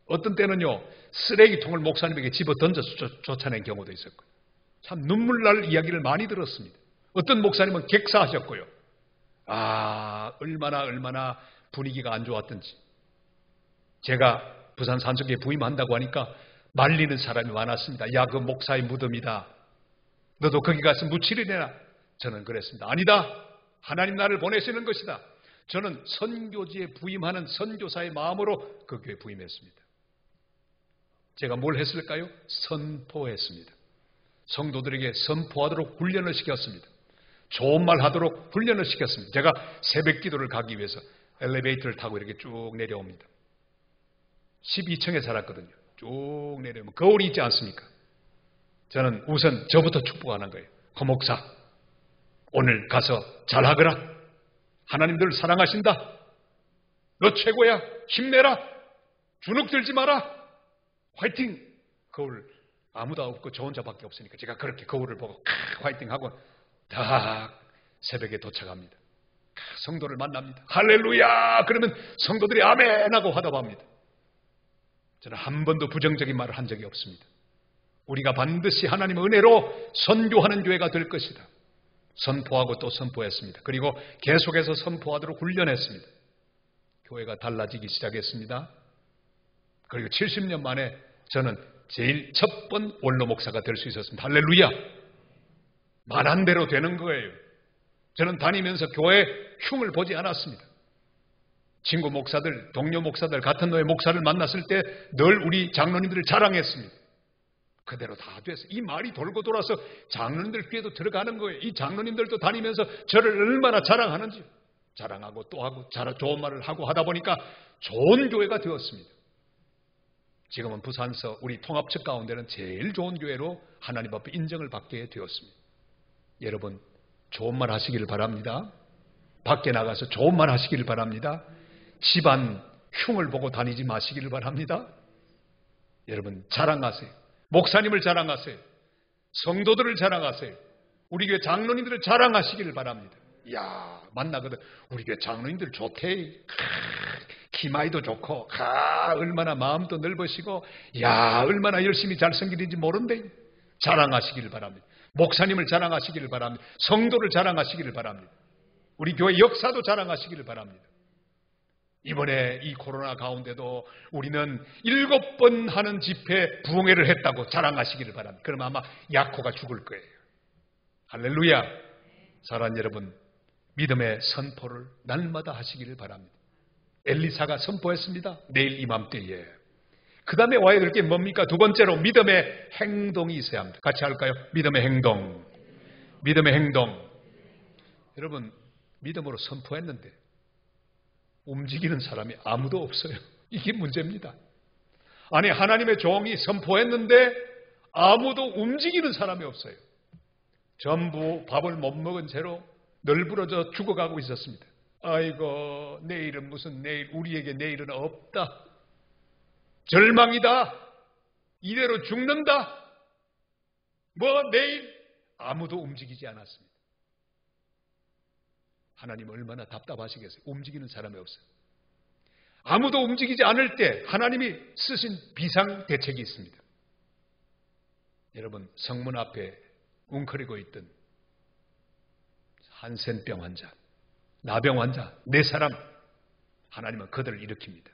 어떤 때는요, 쓰레기통을 목사님에게 집어 던져서 쫓아낸 경우도 있었고요. 참 눈물 날 이야기를 많이 들었습니다. 어떤 목사님은 객사하셨고요. 얼마나 분위기가 안 좋았던지. 제가 부산 산속에 부임한다고 하니까 말리는 사람이 많았습니다. 야, 그 목사의 무덤이다. 너도 거기 가서 묻히리내라. 저는 그랬습니다. 아니다. 하나님 나를 보내시는 것이다. 저는 선교지에 부임하는 선교사의 마음으로 그 교회에 부임했습니다. 제가 뭘 했을까요? 선포했습니다. 성도들에게 선포하도록 훈련을 시켰습니다. 좋은 말 하도록 훈련을 시켰습니다. 제가 새벽 기도를 가기 위해서 엘리베이터를 타고 이렇게 쭉 내려옵니다. 12층에 살았거든요. 쭉 내려오면 거울이 있지 않습니까? 저는 우선 저부터 축복하는 거예요. 허목사, 오늘 가서 잘하거라. 하나님들 사랑하신다. 너 최고야. 힘내라. 주눅 들지 마라. 화이팅! 거울 아무도 없고 저 혼자밖에 없으니까 제가 그렇게 거울을 보고 화이팅하고 딱 새벽에 도착합니다. 성도를 만납니다. 할렐루야! 그러면 성도들이 아멘 하고 화답합니다. 저는 한 번도 부정적인 말을 한 적이 없습니다. 우리가 반드시 하나님의 은혜로 선교하는 교회가 될 것이다. 선포하고 또 선포했습니다. 그리고 계속해서 선포하도록 훈련했습니다. 교회가 달라지기 시작했습니다. 그리고 70년 만에 저는 제일 첫 번 원로 목사가 될 수 있었습니다. 할렐루야! 말한 대로 되는 거예요. 저는 다니면서 교회 흉을 보지 않았습니다. 친구 목사들, 동료 목사들, 같은 노예 목사를 만났을 때 늘 우리 장로님들을 자랑했습니다. 그대로 다 됐어요. 이 말이 돌고 돌아서 장로님들 귀에도 들어가는 거예요. 이 장로님들도 다니면서 저를 얼마나 자랑하는지 자랑하고 또 하고 좋은 말을 하고 하다 보니까 좋은 교회가 되었습니다. 지금은 부산서 우리 통합측 가운데는 제일 좋은 교회로 하나님 앞에 인정을 받게 되었습니다. 여러분 좋은 말 하시기를 바랍니다. 밖에 나가서 좋은 말 하시기를 바랍니다. 집안 흉을 보고 다니지 마시기를 바랍니다. 여러분 자랑하세요. 목사님을 자랑하세요. 성도들을 자랑하세요. 우리 교회 장로님들을 자랑하시기를 바랍니다. 이야 만나거든 우리 교회 장로님들 좋대. 기마이도 좋고 얼마나 마음도 넓으시고 야 얼마나 열심히 잘 섬기는지 모른대. 자랑하시기를 바랍니다. 목사님을 자랑하시기를 바랍니다. 성도를 자랑하시기를 바랍니다. 우리 교회 역사도 자랑하시기를 바랍니다. 이번에 이 코로나 가운데도 우리는 7번 하는 집회 부흥회를 했다고 자랑하시기를 바랍니다. 그러면 아마 야코가 죽을 거예요. 할렐루야. 사랑하는 여러분 믿음의 선포를 날마다 하시기를 바랍니다. 엘리사가 선포했습니다. 내일 이맘때에. 그 다음에 와야 될 게 뭡니까? 두 번째로 믿음의 행동이 있어야 합니다. 같이 할까요? 믿음의 행동. 믿음의 행동. 여러분 믿음으로 선포했는데 움직이는 사람이 아무도 없어요. 이게 문제입니다. 아니 하나님의 종이 선포했는데 아무도 움직이는 사람이 없어요. 전부 밥을 못 먹은 채로 널브러져 죽어가고 있었습니다. 아이고 내일은 무슨 내일 우리에게 내일은 없다. 절망이다. 이대로 죽는다. 뭐 내일 아무도 움직이지 않았습니다. 하나님 얼마나 답답하시겠어요. 움직이는 사람이 없어요. 아무도 움직이지 않을 때 하나님이 쓰신 비상대책이 있습니다. 여러분 성문 앞에 웅크리고 있던 한센병 환자, 나병 환자 4사람 하나님은 그들을 일으킵니다.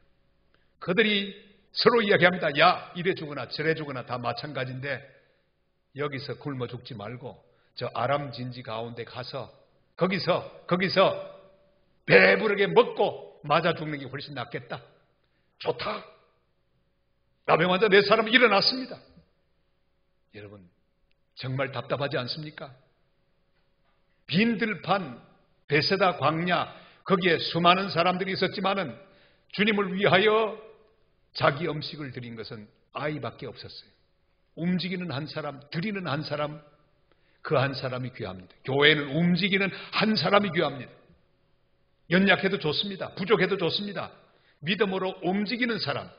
그들이 서로 이야기합니다. 야 이래 죽거나 저래 죽거나 다 마찬가지인데 여기서 굶어 죽지 말고 저 아람 진지 가운데 가서 거기서 배부르게 먹고 맞아 죽는 게 훨씬 낫겠다. 좋다. 나병 환자 4사람 일어났습니다. 여러분 정말 답답하지 않습니까? 빈 들판 베세다 광야 거기에 수많은 사람들이 있었지만은 주님을 위하여 자기 음식을 드린 것은 아이밖에 없었어요. 움직이는 한 사람, 드리는 한 사람, 그 한 사람이 귀합니다. 교회는 움직이는 한 사람이 귀합니다. 연약해도 좋습니다. 부족해도 좋습니다. 믿음으로 움직이는 사람,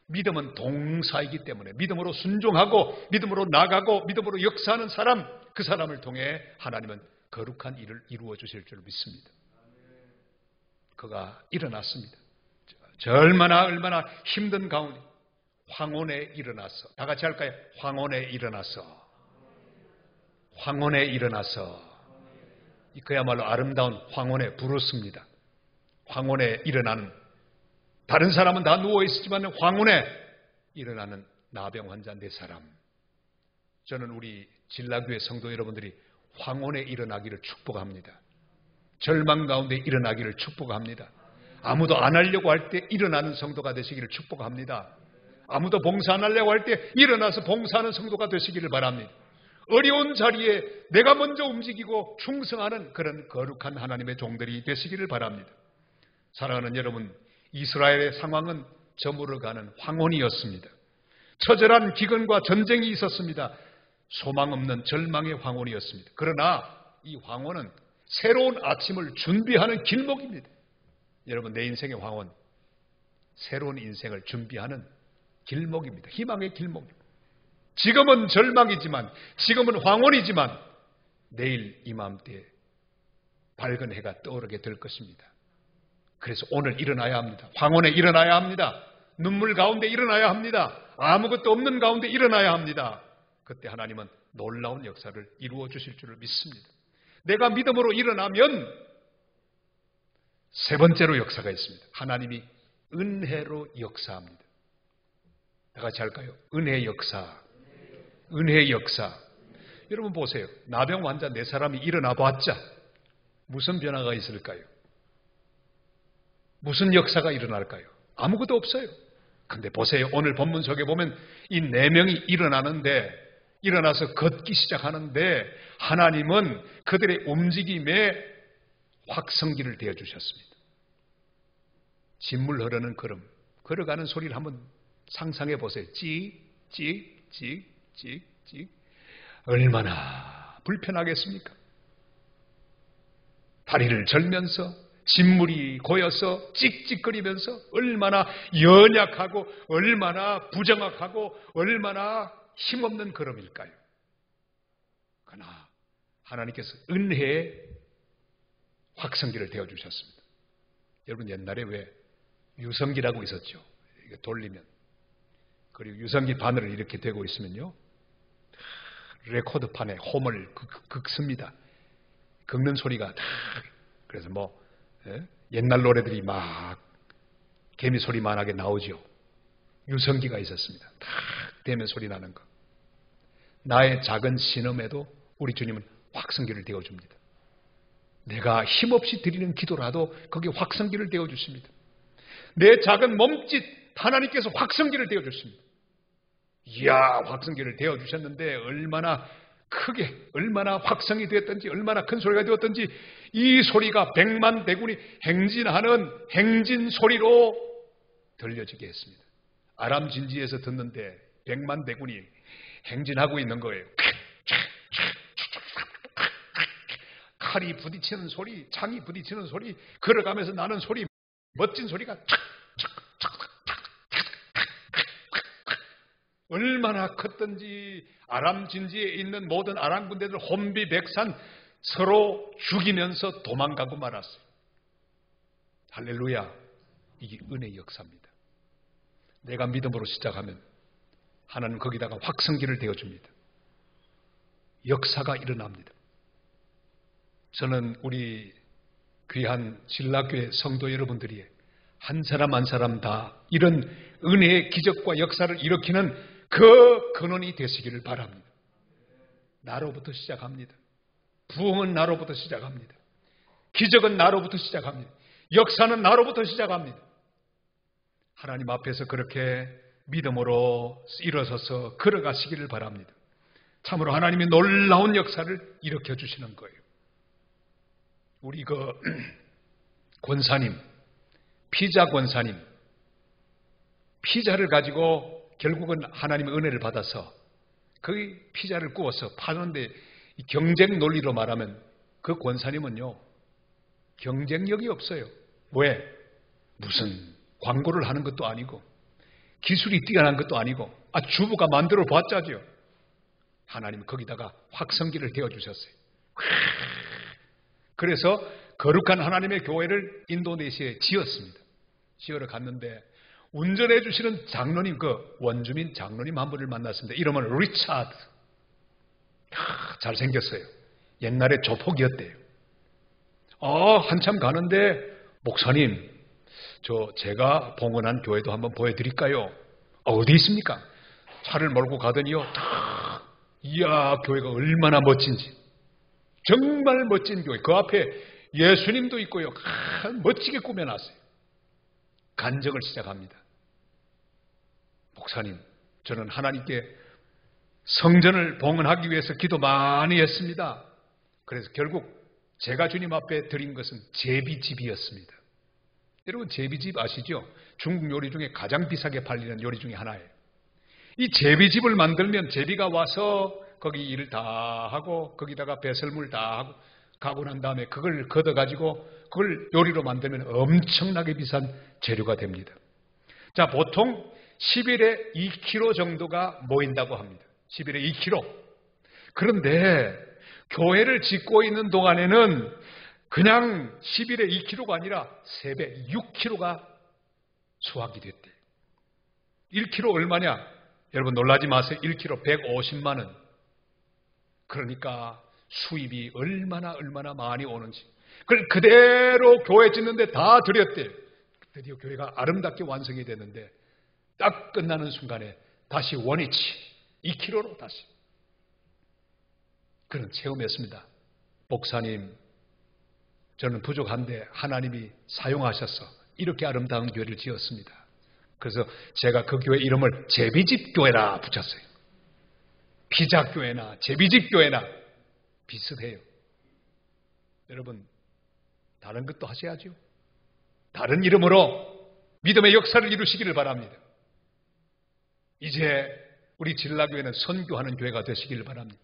믿음은 동사이기 때문에 믿음으로 순종하고 믿음으로 나가고 믿음으로 역사하는 사람, 그 사람을 통해 하나님은 거룩한 일을 이루어 주실 줄 믿습니다. 그가 일어났습니다. 저 얼마나 힘든 가운데 황혼에 일어나서 다 같이 할까요? 황혼에 일어나서 그야말로 아름다운 황혼에 부르습니다. 황혼에 일어나는 다른 사람은 다 누워있지만 황혼에 일어나는 나병 환자 4사람. 저는 우리 진라교회 성도 여러분들이 황혼에 일어나기를 축복합니다. 절망 가운데 일어나기를 축복합니다. 아무도 안 하려고 할 때 일어나는 성도가 되시기를 축복합니다. 아무도 봉사 안 하려고 할 때 일어나서 봉사하는 성도가 되시기를 바랍니다. 어려운 자리에 내가 먼저 움직이고 충성하는 그런 거룩한 하나님의 종들이 되시기를 바랍니다. 사랑하는 여러분, 이스라엘의 상황은 저물어가는 황혼이었습니다. 처절한 기근과 전쟁이 있었습니다. 소망 없는 절망의 황혼이었습니다. 그러나 이 황혼은 새로운 아침을 준비하는 길목입니다. 여러분, 내 인생의 황혼, 새로운 인생을 준비하는 길목입니다. 희망의 길목입니다. 지금은 절망이지만, 지금은 황혼이지만 내일 이맘때 밝은 해가 떠오르게 될 것입니다. 그래서 오늘 일어나야 합니다. 황혼에 일어나야 합니다. 눈물 가운데 일어나야 합니다. 아무것도 없는 가운데 일어나야 합니다. 그때 하나님은 놀라운 역사를 이루어 주실 줄을 믿습니다. 내가 믿음으로 일어나면 세 번째로 역사가 있습니다. 하나님이 은혜로 역사합니다. 다 같이 할까요? 은혜 역사. 은혜의 역사. 여러분 보세요. 나병 환자 4사람이 일어나 봤자 무슨 변화가 있을까요? 무슨 역사가 일어날까요? 아무것도 없어요. 근데 보세요. 오늘 본문 속에 보면 이 4명이 일어나서 걷기 시작하는데 하나님은 그들의 움직임에 확성기를 대어주셨습니다. 진물 흐르는 걸음, 걸어가는 소리를 한번 상상해 보세요. 찍. 얼마나 불편하겠습니까? 다리를 절면서 진물이 고여서 찍찍거리면서 얼마나 연약하고 얼마나 부정확하고 얼마나 힘없는 걸음일까요? 그러나 하나님께서 은혜의 확성기를 대어주셨습니다. 여러분 옛날에 왜 유성기라고 있었죠? 이게 돌리면 그리고 유성기 바늘을 이렇게 대고 있으면요 레코드판에 홈을 긁습니다. 긁는 소리가 다 그래서 옛날 노래들이 막 개미 소리만하게 나오죠. 유성기가 있었습니다. 탁 대면 소리 나는 거. 나의 작은 신음에도 우리 주님은 확성기를 대어줍니다. 내가 힘없이 드리는 기도라도 거기에 확성기를 대어주십니다. 내 작은 몸짓 하나님께서 확성기를 대어주십니다. 이야, 확성기를 대어주셨는데 얼마나 크게, 얼마나 확성이 되었던지, 얼마나 큰 소리가 되었던지 이 소리가 백만 대군이 행진하는 행진 소리로 들려지게 했습니다. 아람 진지에서 듣는데 백만 대군이 행진하고 있는 거예요. 칼이 부딪히는 소리, 창이 부딪히는 소리, 걸어가면서 나는 소리, 멋진 소리가 얼마나 컸던지 아람 진지에 있는 모든 아람 군대들 혼비백산 서로 죽이면서 도망가고 말았어요. 할렐루야. 이게 은혜의 역사입니다. 내가 믿음으로 시작하면 하나님 거기다가 확성기를 대어줍니다. 역사가 일어납니다. 저는 우리 귀한 신라교회 성도 여러분들이 한 사람 한 사람 다 이런 은혜의 기적과 역사를 일으키는 그 근원이 되시기를 바랍니다. 나로부터 시작합니다. 부흥은 나로부터 시작합니다. 기적은 나로부터 시작합니다. 역사는 나로부터 시작합니다. 하나님 앞에서 그렇게 믿음으로 일어서서 걸어가시기를 바랍니다. 참으로 하나님이 놀라운 역사를 일으켜 주시는 거예요. 우리 권사님, 피자 권사님, 피자를 가지고 결국은 하나님의 은혜를 받아서 그 피자를 구워서 파는데 경쟁 논리로 말하면 그 권사님은요 경쟁력이 없어요. 왜? 무슨 광고를 하는 것도 아니고 기술이 뛰어난 것도 아니고 주부가 만들어 봤자죠. 하나님 거기다가 확성기를 대어주셨어요. 그래서 거룩한 하나님의 교회를 인도네시아에 지었습니다. 지으러 갔는데 운전해 주시는 장로님, 원주민 장로님 한 분을 만났습니다. 이름은 리차드. 잘생겼어요. 옛날에 조폭이었대요. 한참 가는데 목사님, 제가 봉헌한 교회도 한번 보여드릴까요? 어디 있습니까? 차를 몰고 가더니요. 이야, 교회가 얼마나 멋진지. 정말 멋진 교회. 그 앞에 예수님도 있고요. 멋지게 꾸며놨어요. 간증을 시작합니다. 목사님, 저는 하나님께 성전을 봉헌하기 위해서 기도 많이 했습니다. 그래서 결국 제가 주님 앞에 드린 것은 제비집이었습니다. 여러분, 제비집 아시죠? 중국 요리 중에 가장 비싸게 팔리는 요리 중에 하나예요. 이 제비집을 만들면 제비가 와서 거기 일을 다 하고 거기다가 배설물 다 하고 가고 난 다음에 그걸 걷어가지고 그걸 요리로 만들면 엄청나게 비싼 재료가 됩니다. 자, 보통 10일에 2kg 정도가 모인다고 합니다. 10일에 2kg. 그런데 교회를 짓고 있는 동안에는 그냥 10일에 2kg가 아니라 3배, 6kg가 수확이 됐대요. 1kg 얼마냐? 여러분 놀라지 마세요. 1kg 150만 원. 그러니까 수입이 얼마나 많이 오는지. 그걸 그대로 교회 짓는데 다 드렸대요. 드디어 교회가 아름답게 완성이 됐는데 딱 끝나는 순간에 다시 원위치 2kg로 다시. 그런 체험이었습니다. 목사님, 저는 부족한데 하나님이 사용하셔서 이렇게 아름다운 교회를 지었습니다. 그래서 제가 그 교회 이름을 제비집 교회라 붙였어요. 피자 교회나 제비집 교회나 비슷해요. 여러분, 다른 것도 하셔야죠. 다른 이름으로 믿음의 역사를 이루시기를 바랍니다. 이제 우리 진라교회는 선교하는 교회가 되시기를 바랍니다.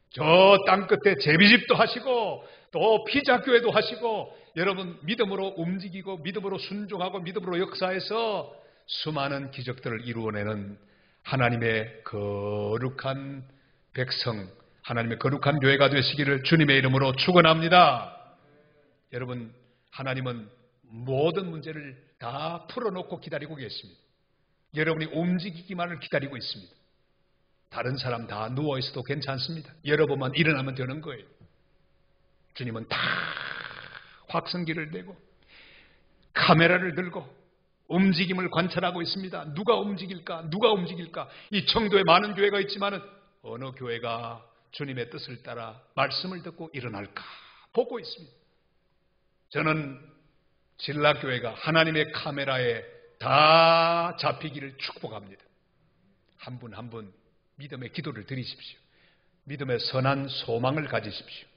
저 땅끝에 제비집도 하시고 또 피자교회도 하시고 여러분 믿음으로 움직이고 믿음으로 순종하고 믿음으로 역사해서 수많은 기적들을 이루어내는 하나님의 거룩한 백성, 하나님의 거룩한 교회가 되시기를 주님의 이름으로 축원합니다. 여러분, 하나님은 모든 문제를 다 풀어놓고 기다리고 계십니다. 여러분이 움직이기만을 기다리고 있습니다. 다른 사람 다 누워있어도 괜찮습니다. 여러분만 일어나면 되는 거예요. 주님은 다 확성기를 대고 카메라를 들고 움직임을 관찰하고 있습니다. 누가 움직일까? 누가 움직일까? 이 청도에 많은 교회가 있지만 어느 교회가 주님의 뜻을 따라 말씀을 듣고 일어날까? 보고 있습니다. 저는 진라교회가 하나님의 카메라에 다 잡히기를 축복합니다. 한 분 한 분 믿음의 기도를 드리십시오. 믿음의 선한 소망을 가지십시오.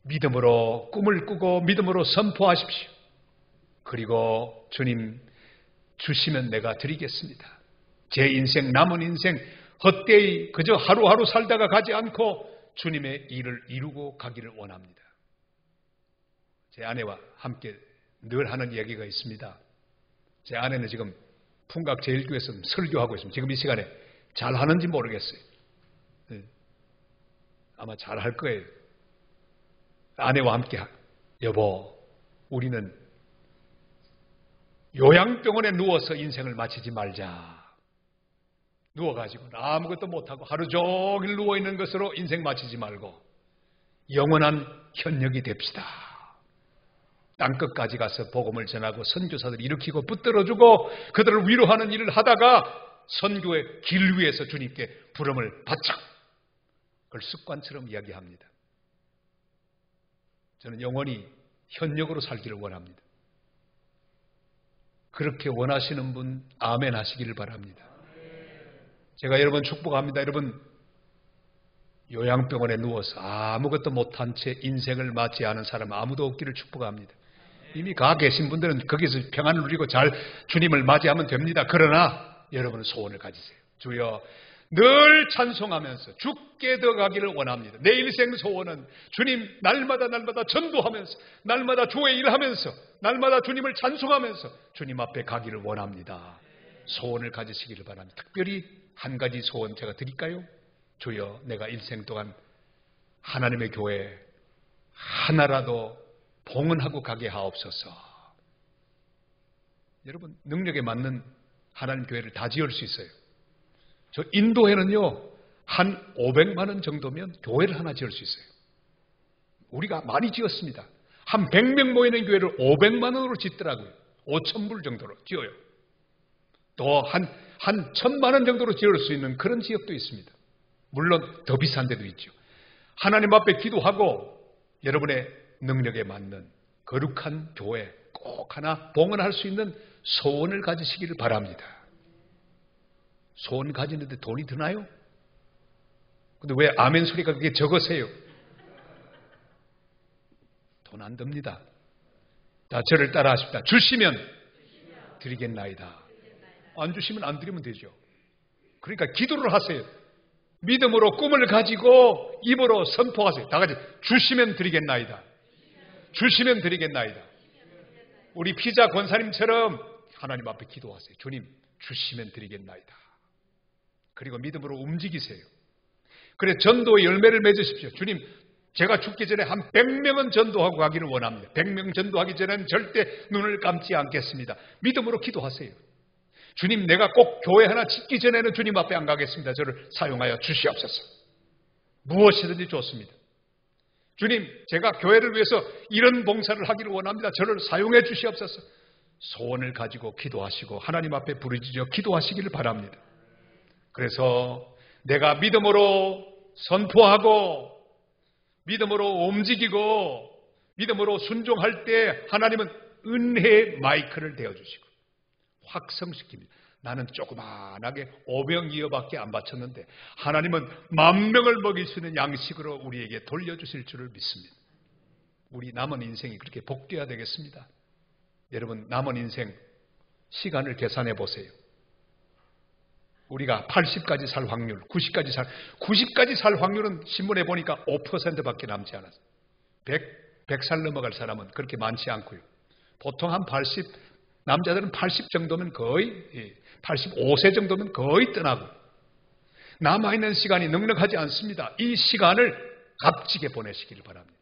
믿음으로 꿈을 꾸고 믿음으로 선포하십시오. 그리고 주님 주시면 내가 드리겠습니다. 제 인생, 남은 인생 헛되이 그저 하루하루 살다가 가지 않고 주님의 일을 이루고 가기를 원합니다. 제 아내와 함께 늘 하는 이야기가 있습니다. 제 아내는 지금 풍각제일교회에서 설교하고 있습니다. 지금 이 시간에 잘 하는지 모르겠어요. 아마 잘 할 거예요. 아내와 함께 여보, 우리는 요양병원에 누워서 인생을 마치지 말자. 누워가지고 아무것도 못하고 하루 종일 누워있는 것으로 인생 마치지 말고 영원한 현역이 됩시다. 땅끝까지 가서 복음을 전하고 선교사들 일으키고 붙들어주고 그들을 위로하는 일을 하다가 선교의 길 위에서 주님께 부름을 받자. 그걸 습관처럼 이야기합니다. 저는 영원히 현역으로 살기를 원합니다. 그렇게 원하시는 분 아멘 하시기를 바랍니다. 제가 여러분 축복합니다. 여러분 요양병원에 누워서 아무것도 못한 채 인생을 맞지 않은 사람 아무도 없기를 축복합니다. 이미 가 계신 분들은 거기서 평안을 누리고 잘 주님을 맞이하면 됩니다. 그러나 여러분은 소원을 가지세요. 주여, 늘 찬송하면서 죽게 더 가기를 원합니다. 내 일생 소원은 주님 날마다 전도하면서 날마다 주의 일하면서 날마다 주님을 찬송하면서 주님 앞에 가기를 원합니다. 소원을 가지시기를 바랍니다. 특별히 한 가지 소원 제가 드릴까요? 주여, 내가 일생 동안 하나님의 교회 하나라도 봉헌하고 가게 하옵소서. 여러분, 능력에 맞는 하나님 교회를 다 지을 수 있어요. 저 인도에는요, 한 500만 원 정도면 교회를 하나 지을 수 있어요. 우리가 많이 지었습니다. 한 100명 모이는 교회를 500만 원으로 짓더라고요. 5,000불 정도로 지어요. 또 한 1,000만 원 정도로 지을 수 있는 그런 지역도 있습니다. 물론 더 비싼 데도 있죠. 하나님 앞에 기도하고 여러분의 능력에 맞는 거룩한 교회 꼭 하나 봉헌할 수 있는 소원을 가지시기를 바랍니다. 소원 가지는데 돈이 드나요? 근데 왜 아멘 소리가 그렇게 적으세요? 돈 안 듭니다. 자, 저를 따라 하십니다. 주시면 드리겠나이다. 안 주시면 안 드리면 되죠. 그러니까 기도를 하세요. 믿음으로 꿈을 가지고 입으로 선포하세요. 다 같이 주시면 드리겠나이다. 주시면 드리겠나이다. 우리 피자 권사님처럼 하나님 앞에 기도하세요. 주님 주시면 드리겠나이다. 그리고 믿음으로 움직이세요. 그래 전도의 열매를 맺으십시오. 주님 제가 죽기 전에 한 100명은 전도하고 가기를 원합니다. 100명 전도하기 전에는 절대 눈을 감지 않겠습니다. 믿음으로 기도하세요. 주님 내가 꼭 교회 하나 짓기 전에는 주님 앞에 안 가겠습니다. 저를 사용하여 주시옵소서. 무엇이든지 좋습니다. 주님 제가 교회를 위해서 이런 봉사를 하기를 원합니다. 저를 사용해 주시옵소서. 소원을 가지고 기도하시고 하나님 앞에 부르짖어 기도하시기를 바랍니다. 그래서 내가 믿음으로 선포하고 믿음으로 움직이고 믿음으로 순종할 때 하나님은 은혜의 마이크를 대어주시고 확성시킵니다. 나는 조그만하게 5병2어밖에 안 바쳤는데 하나님은 10,000명을 먹일 수 있는 양식으로 우리에게 돌려주실 줄을 믿습니다. 우리 남은 인생이 그렇게 복되어야 되겠습니다. 여러분 남은 인생 시간을 계산해 보세요. 우리가 80까지 살 확률, 90까지 살 확률은 신문에 보니까 5%밖에 남지 않았어요. 100살 넘어갈 사람은 그렇게 많지 않고요. 보통 한 80, 남자들은 80 정도면 거의, 85세 정도면 거의 떠나고 남아있는 시간이 넉넉하지 않습니다. 이 시간을 값지게 보내시기를 바랍니다.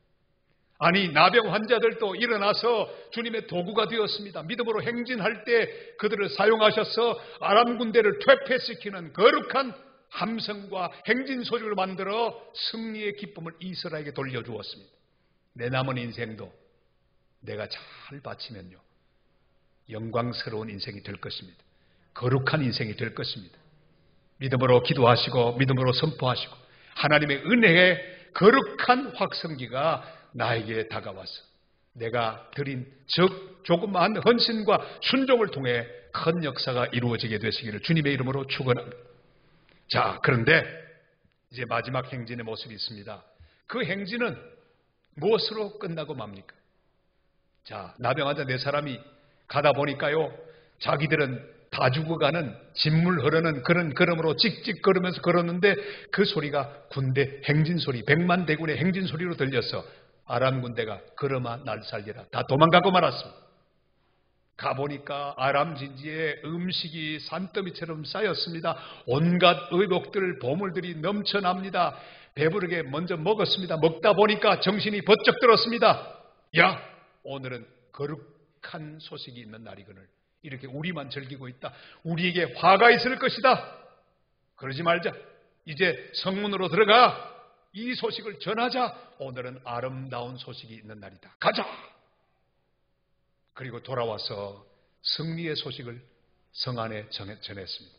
아니 나병 환자들도 일어나서 주님의 도구가 되었습니다. 믿음으로 행진할 때 그들을 사용하셔서 아람 군대를 퇴폐시키는 거룩한 함성과 행진 소리를 만들어 승리의 기쁨을 이스라엘에게 돌려주었습니다. 내 남은 인생도 내가 잘 바치면요 영광스러운 인생이 될 것입니다. 거룩한 인생이 될 것입니다. 믿음으로 기도하시고 믿음으로 선포하시고 하나님의 은혜의 거룩한 확성기가 나에게 다가와서 내가 드린 조그마한 헌신과 순종을 통해 큰 역사가 이루어지게 되시기를 주님의 이름으로 축원합니다. 자, 그런데 이제 마지막 행진의 모습이 있습니다. 그 행진은 무엇으로 끝나고 맙니까? 자, 나병환자 4사람이 가다 보니까요 자기들은 다 죽어가는 진물 흐르는 그런 걸음으로 찍찍 걸으면서 걸었는데 그 소리가 군대 행진 소리, 100만 대군의 행진 소리로 들려서 아람 군대가 걸어마 날 살려라 다 도망가고 말았습니다. 가보니까 아람 진지에 음식이 산더미처럼 쌓였습니다. 온갖 의복들, 보물들이 넘쳐납니다. 배부르게 먼저 먹었습니다. 먹다 보니까 정신이 번쩍 들었습니다. 야, 오늘은 거룩한 소식이 있는 날이거늘 이렇게 우리만 즐기고 있다. 우리에게 화가 있을 것이다. 그러지 말자. 이제 성문으로 들어가 이 소식을 전하자. 오늘은 아름다운 소식이 있는 날이다. 가자. 그리고 돌아와서 승리의 소식을 성 안에 전했습니다.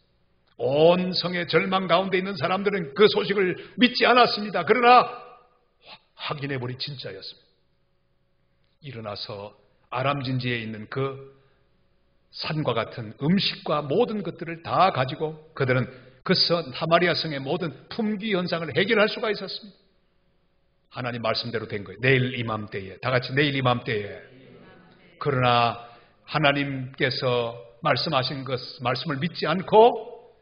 온 성의 절망 가운데 있는 사람들은 그 소식을 믿지 않았습니다. 그러나 확인해보니 진짜였습니다. 일어나서 아람 진지에 있는 그 산과 같은 음식과 모든 것들을 다 가지고 그들은 그 사마리아 성의 모든 품귀 현상을 해결할 수가 있었습니다. 하나님 말씀대로 된 거예요. 내일 이맘때에, 다 같이 내일 이맘때에. 그러나 하나님께서 말씀하신 말씀을 믿지 않고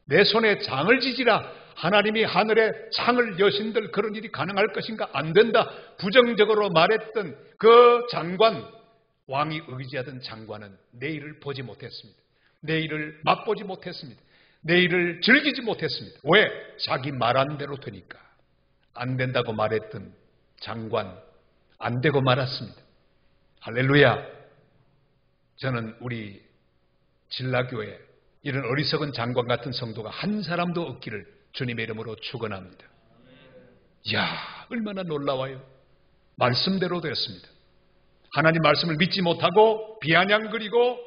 내 손에 장을 지지라. 하나님이 하늘에 창을 여신들 그런 일이 가능할 것인가? 안 된다. 부정적으로 말했던 그 장관, 왕이 의지하던 장관은 내일을 보지 못했습니다. 내일을 맛보지 못했습니다. 내일을 즐기지 못했습니다. 왜? 자기 말한 대로 되니까. 안 된다고 말했던 장관, 안 되고 말았습니다. 할렐루야. 저는 우리 진라교회 이런 어리석은 장관 같은 성도가 한 사람도 없기를 주님의 이름으로 축원합니다. 이야, 얼마나 놀라워요. 말씀대로 되었습니다. 하나님 말씀을 믿지 못하고 비아냥거리고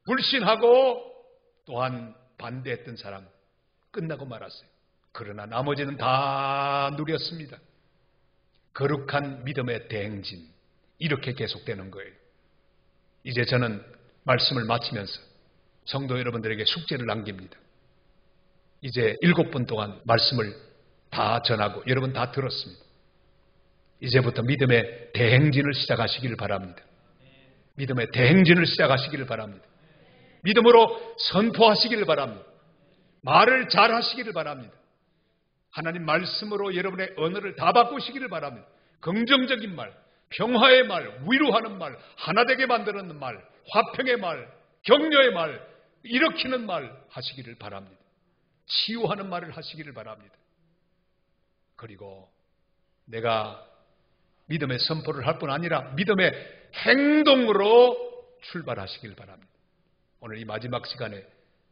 불신하고 또한 반대했던 사람 끝나고 말았어요. 그러나 나머지는 다 누렸습니다. 거룩한 믿음의 대행진, 이렇게 계속되는 거예요. 이제 저는 말씀을 마치면서 성도 여러분들에게 숙제를 남깁니다. 이제 7분 동안 말씀을 다 전하고 여러분 다 들었습니다. 이제부터 믿음의 대행진을 시작하시기를 바랍니다. 믿음의 대행진을 시작하시기를 바랍니다. 믿음으로 선포하시기를 바랍니다. 말을 잘 하시기를 바랍니다. 하나님 말씀으로 여러분의 언어를 다 바꾸시기를 바랍니다. 긍정적인 말, 평화의 말, 위로하는 말, 하나되게 만드는 말, 화평의 말, 격려의 말, 일으키는 말 하시기를 바랍니다. 치유하는 말을 하시기를 바랍니다. 그리고 내가 믿음의 선포를 할 뿐 아니라 믿음의 행동으로 출발하시길 바랍니다. 오늘 이 마지막 시간에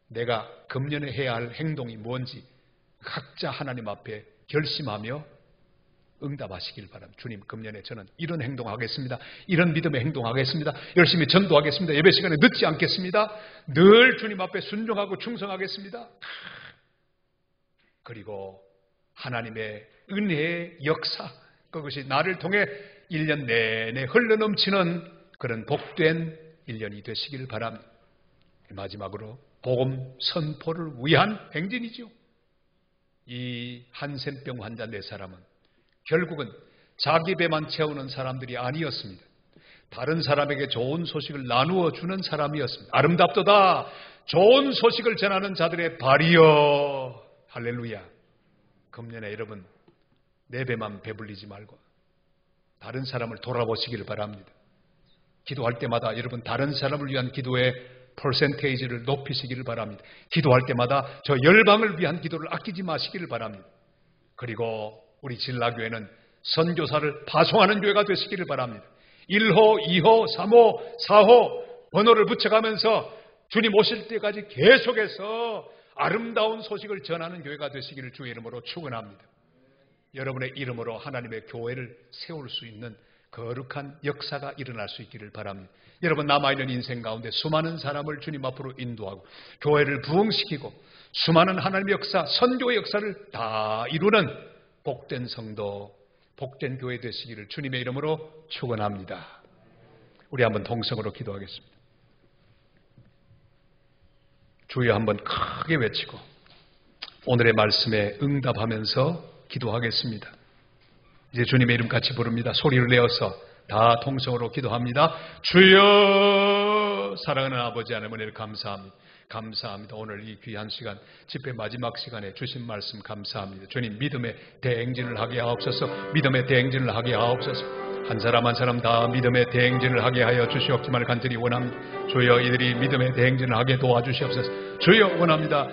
내가 금년에 해야 할 행동이 뭔지 각자 하나님 앞에 결심하며 응답하시길 바랍니다. 주님, 금년에 저는 이런 행동하겠습니다. 이런 믿음의 행동하겠습니다. 열심히 전도하겠습니다. 예배 시간에 늦지 않겠습니다. 늘 주님 앞에 순종하고 충성하겠습니다. 그리고 하나님의 은혜의 역사, 그것이 나를 통해 1년 내내 흘러넘치는 그런 복된 1년이 되시길 바랍니다. 마지막으로 복음 선포를 위한 행진이죠. 이 한센병 환자 4사람은 결국은 자기 배만 채우는 사람들이 아니었습니다. 다른 사람에게 좋은 소식을 나누어 주는 사람이었습니다. 아름답도다. 좋은 소식을 전하는 자들의 발이여. 할렐루야. 금년에 여러분 내 배만 배불리지 말고 다른 사람을 돌아보시기를 바랍니다. 기도할 때마다 여러분 다른 사람을 위한 기도의 퍼센테이지를 높이시기를 바랍니다. 기도할 때마다 저 열방을 위한 기도를 아끼지 마시기를 바랍니다. 그리고 우리 진라교회는 선교사를 파송하는 교회가 되시기를 바랍니다. 1호, 2호, 3호, 4호 번호를 붙여가면서 주님 오실 때까지 계속해서 아름다운 소식을 전하는 교회가 되시기를 주의 이름으로 축원합니다. 여러분의 이름으로 하나님의 교회를 세울 수 있는 거룩한 역사가 일어날 수 있기를 바랍니다. 여러분 남아있는 인생 가운데 수많은 사람을 주님 앞으로 인도하고 교회를 부흥시키고 수많은 하나님의 역사, 선교의 역사를 다 이루는 복된 성도, 복된 교회 되시기를 주님의 이름으로 축원합니다. 우리 한번 동성으로 기도하겠습니다. 주여 한번 크게 외치고 오늘의 말씀에 응답하면서 기도하겠습니다. 이제 주님의 이름 같이 부릅니다. 소리를 내어서 다 통성으로 기도합니다. 주여, 사랑하는 아버지 하나님 은혜를 감사합니다. 감사합니다. 오늘 이 귀한 시간, 집회 마지막 시간에 주신 말씀 감사합니다. 주님 믿음의 대행진을 하게 하옵소서. 믿음의 대행진을 하게 하옵소서. 한 사람 한 사람 다 믿음의 대행진을 하게 하여 주시옵지만 간절히 원합니다. 주여 이들이 믿음의 대행진을 하게 도와주시옵소서. 주여 원합니다.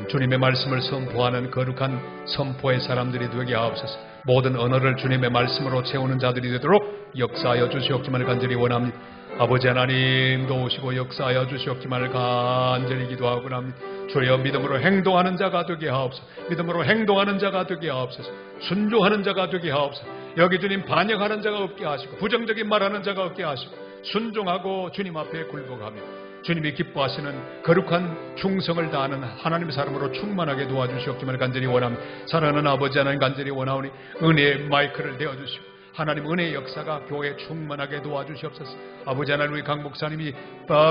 주님의 말씀을 선포하는 거룩한 선포의 사람들이 되게 하옵소서. 모든 언어를 주님의 말씀으로 채우는 자들이 되도록 역사하여 주시옵지만 간절히 원합니다. 아버지 하나님 도우시고 역사하여 주시옵지만 간절히 기도하고 합니다. 주여 믿음으로 행동하는 자가 되게 하옵소서. 믿음으로 행동하는 자가 되게 하옵소서. 순종하는 자가 되게 하옵소서. 여기 주님 반역하는 자가 없게 하시고 부정적인 말하는 자가 없게 하시고 순종하고 주님 앞에 굴복하며 주님이 기뻐하시는 거룩한 충성을 다하는 하나님의 사람으로 충만하게 도와주시옵지만 간절히 원합니다. 사랑하는 아버지 하나님 간절히 원하오니 은혜의 마이크를 내어주시고 하나님 은혜의 역사가 교회에 충만하게 도와주시옵소서. 아버지 하나님 우리 강 목사님이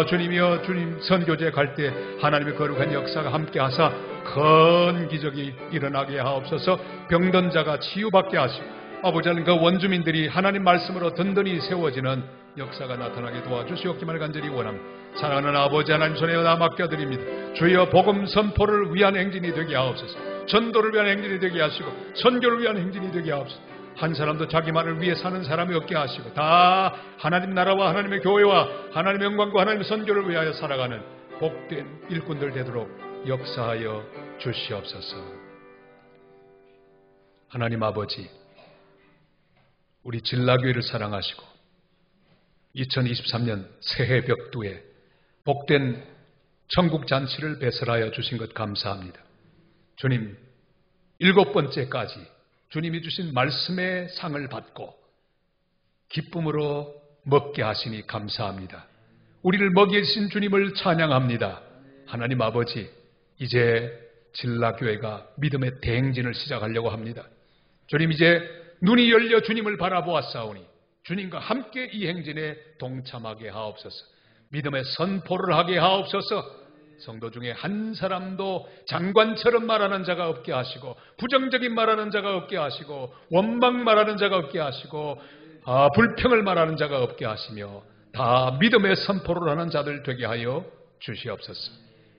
주님이여 주님 선교제 갈 때 하나님의 거룩한 역사가 함께 하사 큰 기적이 일어나게 하옵소서. 병든 자가 치유받게 하시고 아버지 하나님 그 원주민들이 하나님 말씀으로 든든히 세워지는 역사가 나타나게 도와주시옵기만 간절히 원합니다. 사랑하는 아버지 하나님 손에 다 맡겨드립니다. 주여 복음 선포를 위한 행진이 되게 하옵소서. 전도를 위한 행진이 되게 하시고 선교를 위한 행진이 되게 하옵소서. 한 사람도 자기만을 위해 사는 사람이 없게 하시고 다 하나님 나라와 하나님의 교회와 하나님의 영광과 하나님의 선교를 위하여 살아가는 복된 일꾼들 되도록 역사하여 주시옵소서. 하나님 아버지, 우리 진라교회를 사랑하시고 2023년 새해 벽두에 복된 천국잔치를 배설하여 주신 것 감사합니다. 주님, 7번째까지 주님이 주신 말씀의 상을 받고 기쁨으로 먹게 하시니 감사합니다. 우리를 먹여 주신 주님을 찬양합니다. 하나님 아버지, 이제 진라교회가 믿음의 대행진을 시작하려고 합니다. 주님, 이제 눈이 열려 주님을 바라보았사오니 주님과 함께 이 행진에 동참하게 하옵소서. 믿음의 선포를 하게 하옵소서. 성도 중에 한 사람도 장관처럼 말하는 자가 없게 하시고, 부정적인 말하는 자가 없게 하시고, 원망 말하는 자가 없게 하시고, 불평을 말하는 자가 없게 하시며, 다 믿음의 선포를 하는 자들 되게 하여 주시옵소서.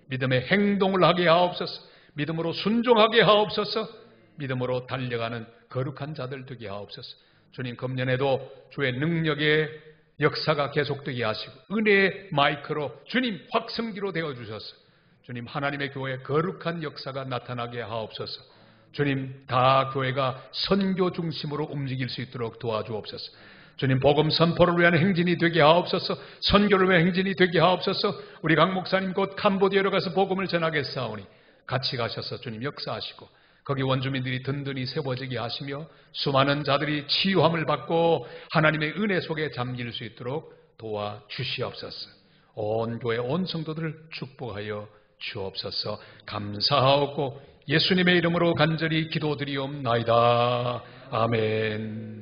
믿음의 행동을 하게 하옵소서. 믿음으로 순종하게 하옵소서. 믿음으로 달려가는 거룩한 자들 되게 하옵소서. 주님, 금년에도 주의 능력의 역사가 계속되게 하시고 은혜의 마이크로 주님 확성기로 되어주셔서 주님 하나님의 교회에 거룩한 역사가 나타나게 하옵소서. 주님, 다 교회가 선교 중심으로 움직일 수 있도록 도와주옵소서. 주님, 복음 선포를 위한 행진이 되게 하옵소서. 선교를 위한 행진이 되게 하옵소서. 우리 강 목사님 곧 캄보디아로 가서 복음을 전하겠사오니 같이 가셔서 주님 역사하시고 거기 원주민들이 든든히 세워지게 하시며 수많은 자들이 치유함을 받고 하나님의 은혜 속에 잠길 수 있도록 도와주시옵소서. 온 교회 온 성도들을 축복하여 주옵소서. 감사하고 예수님의 이름으로 간절히 기도드리옵나이다. 아멘.